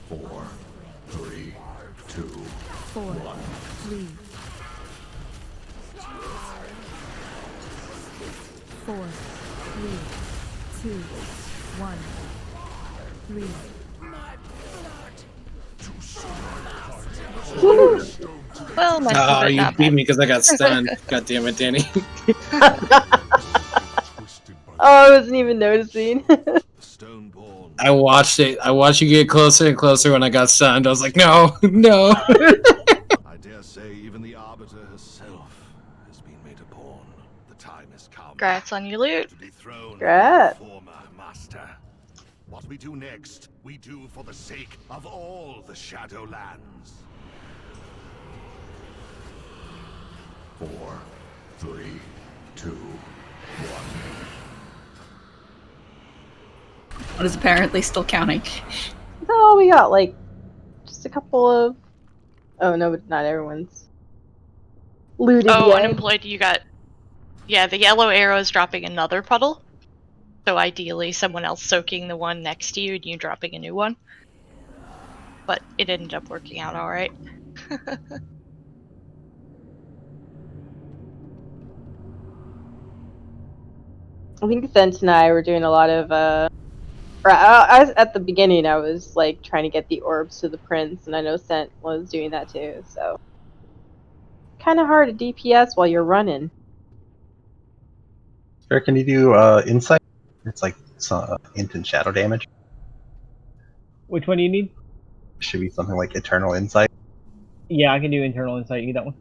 Beware. 4, 3, 2, 4, 3, 4, 3, 2, 1. 3. Well, most Oh, of it you not beat bad. me because I got stunned. God damn it, Danny. Oh, I wasn't even noticing. I watched it. I watched you get closer and closer when I got stunned. I was like, no, no. I dare say even the Arbiter herself has been made a pawn. The time has come. Congrats on your loot. To dethrone Congrats. our former master. What we do next, we do for the sake of all the Shadowlands. 4, 3, 2, 1. What is apparently still counting. Oh, we got like just a couple of. Oh no, but not everyone's looted Oh, yet. unemployed, you got... Yeah, the yellow arrow is dropping another puddle. So ideally someone else soaking the one next to you and you dropping a new one. But it ended up working out alright. I think Sent and I were doing a lot of I was at the beginning. I was like trying to get the orbs to the prince, and I know Sent was doing that too. So kind of hard to DPS while you're running. Sure, can you do insight? It's like int and shadow damage. Which one do you need? Should be something like eternal insight. Yeah, I can do internal insight. You need that one?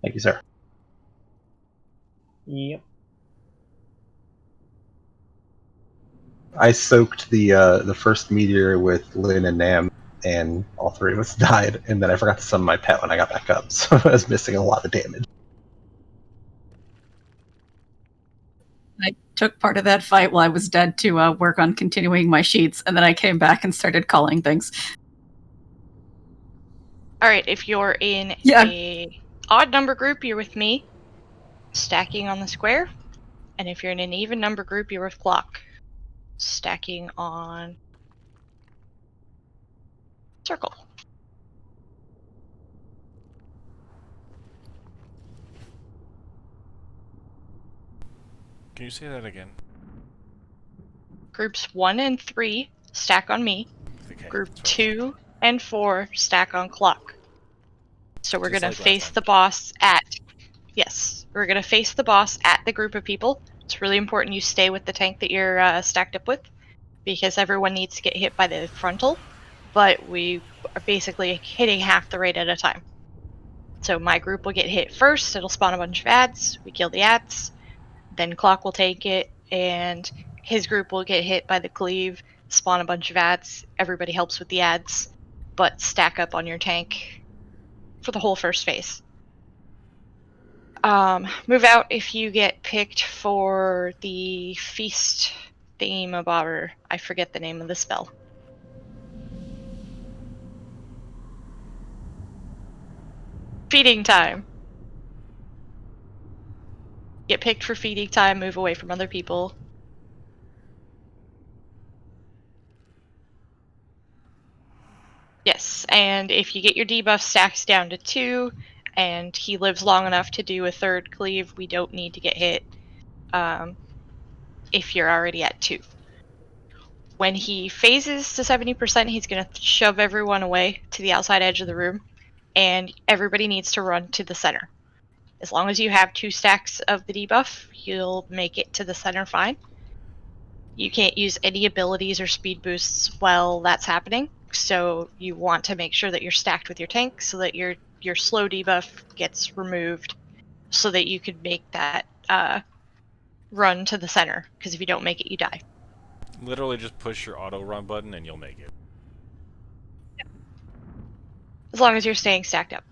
Thank you, sir. Yep. I soaked the first meteor with Lynn and Nam, and all three of us died. And then I forgot to summon my pet when I got back up, so I was missing a lot of damage. I took part of that fight while I was dead to work on continuing my sheets, and then I came back and started calling things. Alright, if you're in Yeah. a odd number group, you're with me, stacking on the square. And if you're in an even number group, you're with Clock, stacking on circle. Can you say that again? Groups 1 and 3 stack on me. Okay, Group 2 and 4 stack on Clock. So we're Just gonna like last face time. the boss at... Yes, we're gonna face the boss at the group of people. It's really important you stay with the tank that you're stacked up with, because everyone needs to get hit by the frontal, but we are basically hitting half the rate at a time. So my group will get hit first, it'll spawn a bunch of ads, we kill the ads, then Clock will take it, and his group will get hit by the cleave, spawn a bunch of ads, everybody helps with the ads, but stack up on your tank for the whole first phase. Move out if you get picked for the feast thingamabobber. I forget the name of the spell. Feeding time. Get picked for feeding time, move away from other people. Yes, and if you get your debuff stacks down to 2, and he lives long enough to do a third cleave, we don't need to get hit if you're already at 2. When he phases to 70%, he's going to shove everyone away to the outside edge of the room, and everybody needs to run to the center. As long as you have 2 stacks of the debuff, you'll make it to the center fine. You can't use any abilities or speed boosts while that's happening, so you want to make sure that you're stacked with your tank so that your slow debuff gets removed so that you can make that run to the center, because if you don't make it, you die. Literally just push your auto run button and you'll make it. As long as you're staying stacked up.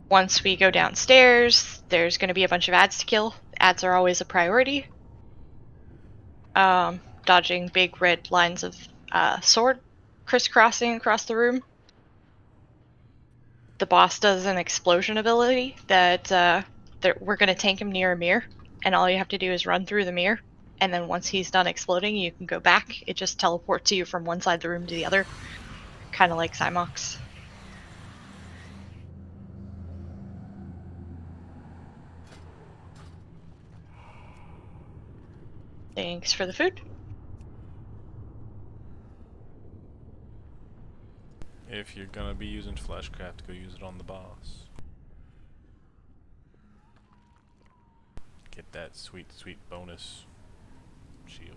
Once we go downstairs, there's going to be a bunch of ads to kill. Ads are always a priority. Dodging big red lines of sword crisscrossing across the room. The boss does an explosion ability that we're going to tank him near a mirror, and all you have to do is run through the mirror, and then once he's done exploding, you can go back. It just teleports you from one side of the room to the other, kind of like Cymox. Thanks for the food. If you're gonna be using fleshcraft, go use it on the boss. Get that sweet, sweet bonus shield.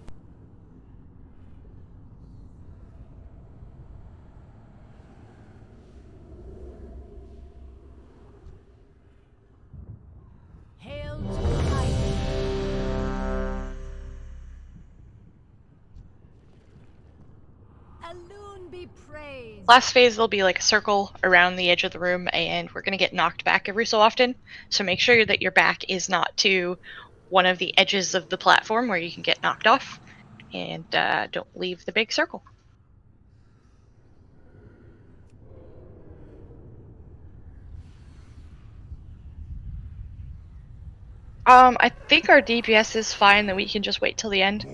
Hail to the Titan. Alone be praised. Last phase, there'll be like a circle around the edge of the room, and we're going to get knocked back every so often. So make sure that your back is not to one of the edges of the platform where you can get knocked off. And don't leave the big circle. I think our DPS is fine, that we can just wait till the end.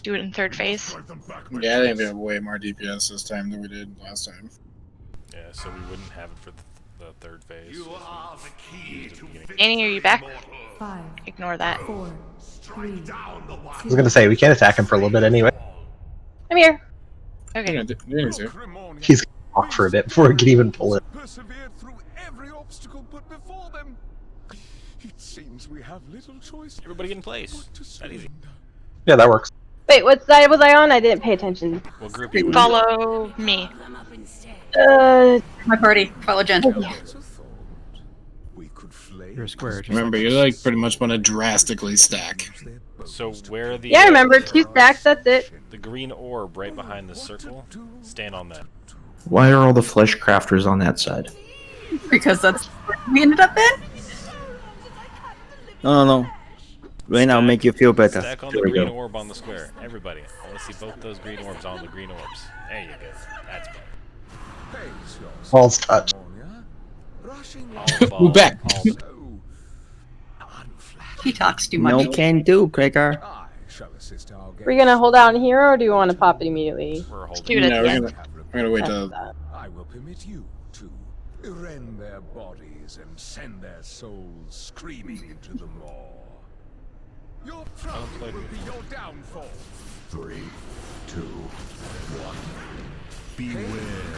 Do it in third phase. Yeah, I think we have way more DPS this time than we did last time. Yeah, so we wouldn't have it for the third phase. You are the key to Annie, are you back? 5, Ignore that. 4, 3. I was gonna say we can't attack him for a little bit anyway. I'm here. Okay. He's gonna walk for a bit before we can even pull it. Persevered through every obstacle put before them. It seems we have little choice. Everybody get in place. That easy. Yeah, that works. Wait, what side was I on? I didn't pay attention. What group you Follow me. My party. Follow Jen. You're a square. just Remember, like you like pretty much want to drastically stack. So where are the Yeah, I remember. 2 stacks, that's it. the green orb right behind the circle? Stand on that. Why are all the flesh crafters on that side? Because that's where we ended up in. No. Right now, make you feel better. Stack on There the we green go. orb on the square. Everybody. I want to see both those green orbs on the green orbs. There you go. That's better. Balls touch. Move back. He talks too much. No can do, Gregor. We're gonna hold out here, or do you want to pop it immediately? We're holding. Do it at No, the end. we're gonna wait till. I will permit you to rend their bodies and send their souls screaming into the maw. Your triumph will be your downfall. 3, 2, 1. Beware.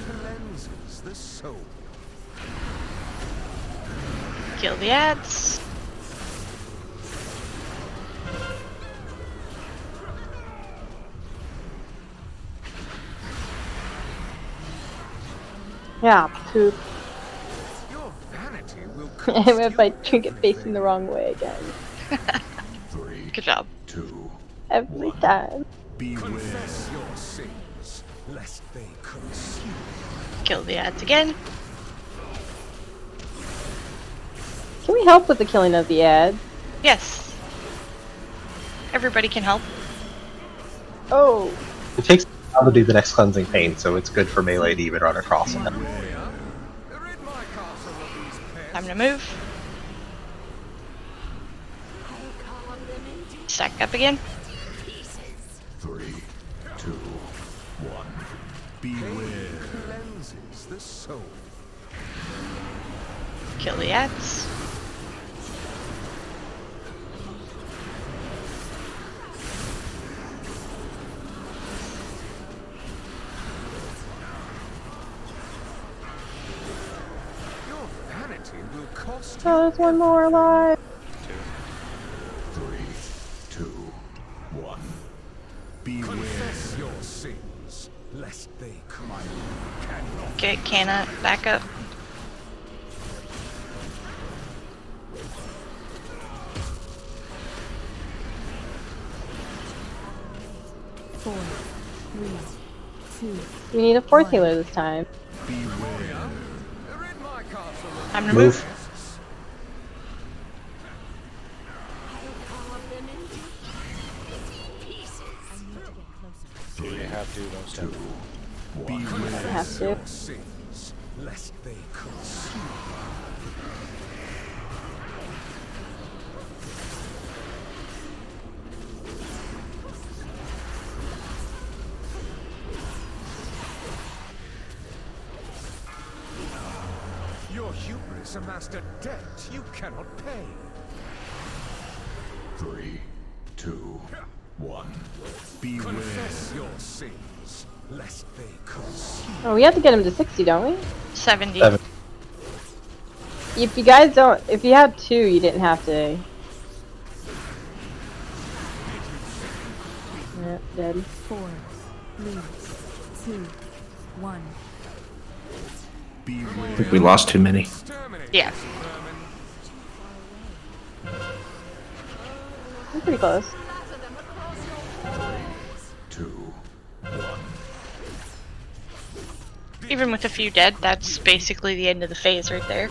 Cleanses the soul. Kill the ads. Yeah, poop. Your vanity will And if I drink it facing the wrong way again. 3, Good job. 2. Every time. Beware. confess your sins, lest they consume. Kill the ads again. Can we help with the killing of the ads? Yes. Everybody can help. Oh. It takes a while to do the next cleansing pain, so it's good for melee to even run across them. Time to move. Stack up again. 3, 2, 1. Beware. Cleanses the soul. Kill the ads. Your vanity will cost Oh, there's one more alive. 3, 2, 1. Beware. confess your sins, lest they come. Cannot. Get Canna back up. Four, 3, 2. We need a 4th healer this time. Beware. Time to move. You have to, don't step. I have to. Sins, lest they consume. Your hubris amassed a debt you cannot pay. 3, 2, 1. Confess your sins, lest they consume. Oh, we have to get him to 60, don't we? 70. 7. If you guys don't, if you had 2, you didn't have to. Yeah, dead. 4, 3, 2, 1. I think we lost too many. Yeah. We're pretty close. 2, 1. Even with a few dead, that's basically the end of the phase right there.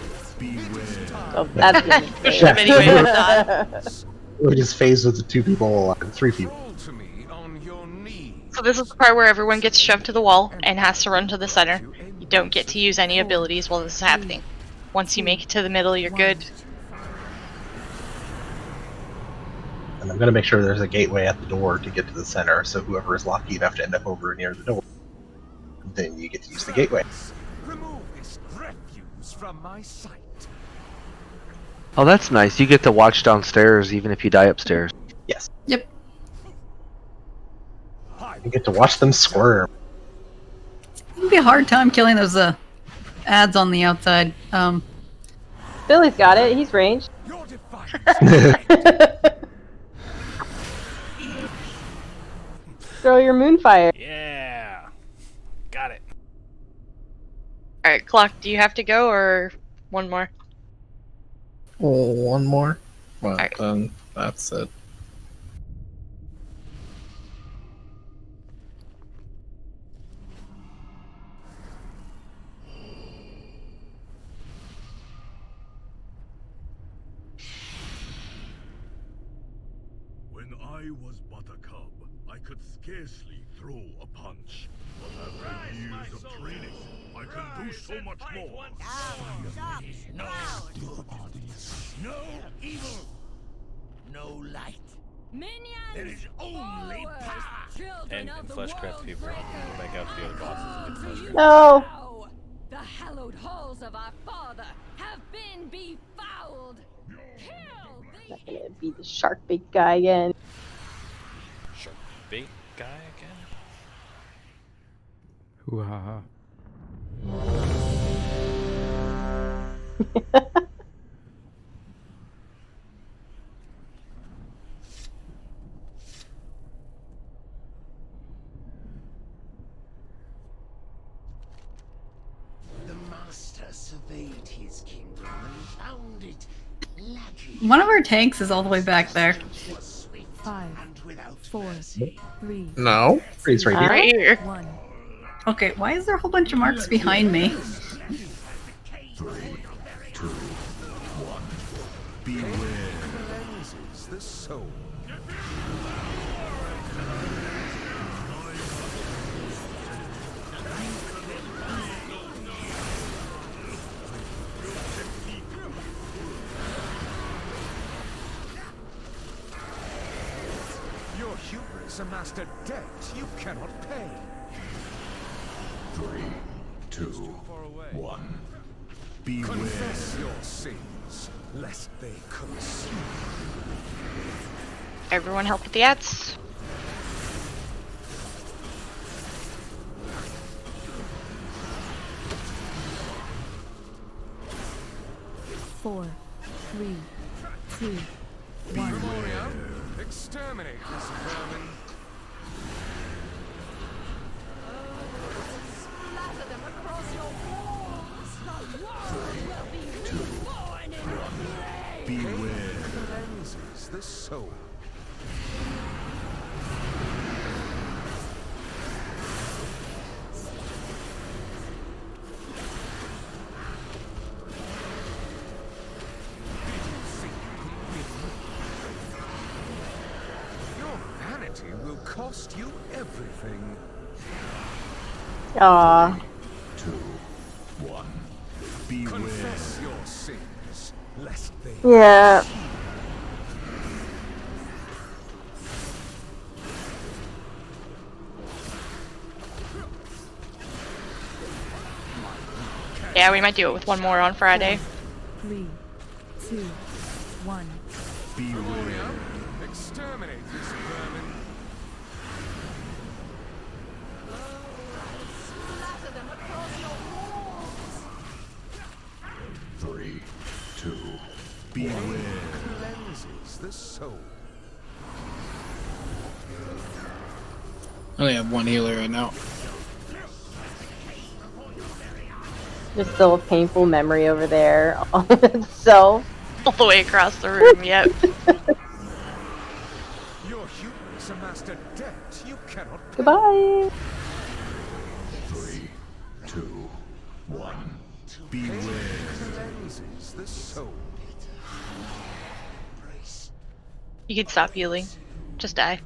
Oh, that's the end of the phase. If anyone was done. We just phased with the 2 people, 3 people. So this is the part where everyone gets shoved to the wall and has to run to the center. You don't get to use any abilities while this is happening. Once you make it to the middle, you're good. And I'm going to make sure there's a gateway at the door to get to the center, so whoever is lucky enough to end up over near the door, then you get to use the gateway. Remove this refuse from my sight. Oh, that's nice. You get to watch downstairs even if you die upstairs. Yes. Yep. You get to watch them squirm. It'd be a hard time killing those ads on the outside. Billy's got it. He's ranged. Throw your moonfire. Yeah. Got it. Alright, Clock, do you have to go or one more? Oh, one more? Well, Alright. then that's it. When I was but a cub, I could scarcely throw a punch. But after years of training, I can do so much more. No evil, no light. There is only power. And fleshcraft people go back out to the other bosses and get fleshcraft. No. The hallowed halls of our father have been befouled. Not gonna be the shark bait guy again. Shark bait guy again? Hoo ha ha. The master surveyed his kingdom and found it lacking. One of our tanks is all the way back there. 5, 4, 3. No. Freeze right Right here. 1. Okay, why is there a whole bunch of marks behind me? 3, 2, 1. Beware. Cleanses the soul. Your hubris amassed a debt you cannot pay. 3, 2, 1. Beware. Confess your sins, lest they consume. Everyone help with the ads. Four, 3, 2, 1. Exterminate this vermin. Splatter them across your walls. The world will be 2, reborn in 1. Beware. Cleanses the soul. Your vanity will cost you everything. Aww. 2, 1. Beware. Confess your sins, lest they Yeah. Yeah, we might do it with one more on Friday. 3, 2, 1. Beware. exterminate this Cleanses the soul. I only have one healer right now. There's still a painful memory over there on itself. All the way across the room, yep. Your humans amassed a debt you cannot pay. Goodbye. 3, 2, 1. Beware. Cleanses the soul. You can stop healing. Just die.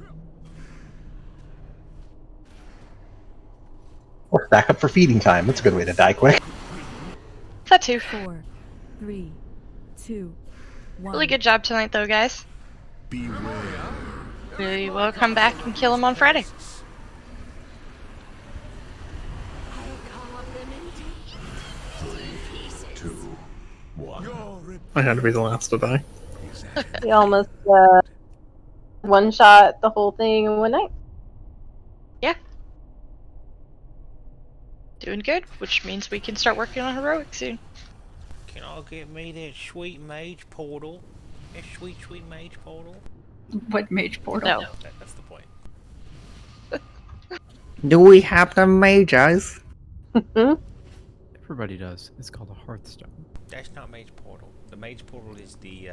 Or back up for feeding time. That's a good way to die quick. That too. 4, 3, 2, 1. Really good job tonight, though, guys. Beware. We will come back and kill him on Friday. I had to be the last to die. We almost one-shot the whole thing in one night. Yeah. Doing good, which means we can start working on heroic soon. Can I get me that sweet mage portal? That sweet, sweet mage portal? What mage portal? No. That's the point. Do we have the mages? Everybody does. It's called a Hearthstone. That's not mage portal. The mage portal is the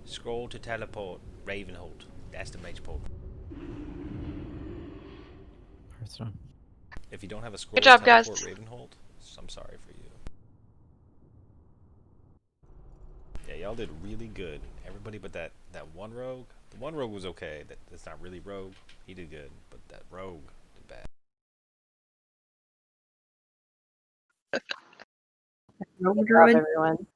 scroll to teleport Ravenhold. That's the mage portal. Hearthstone. If you don't have a scroll Good job, to guys. teleport Ravenhold, I'm sorry for you. Yeah, y'all did really good. Everybody but that one rogue. The one rogue was okay. That's not really rogue. He did good, but that rogue did bad. Good job, everyone.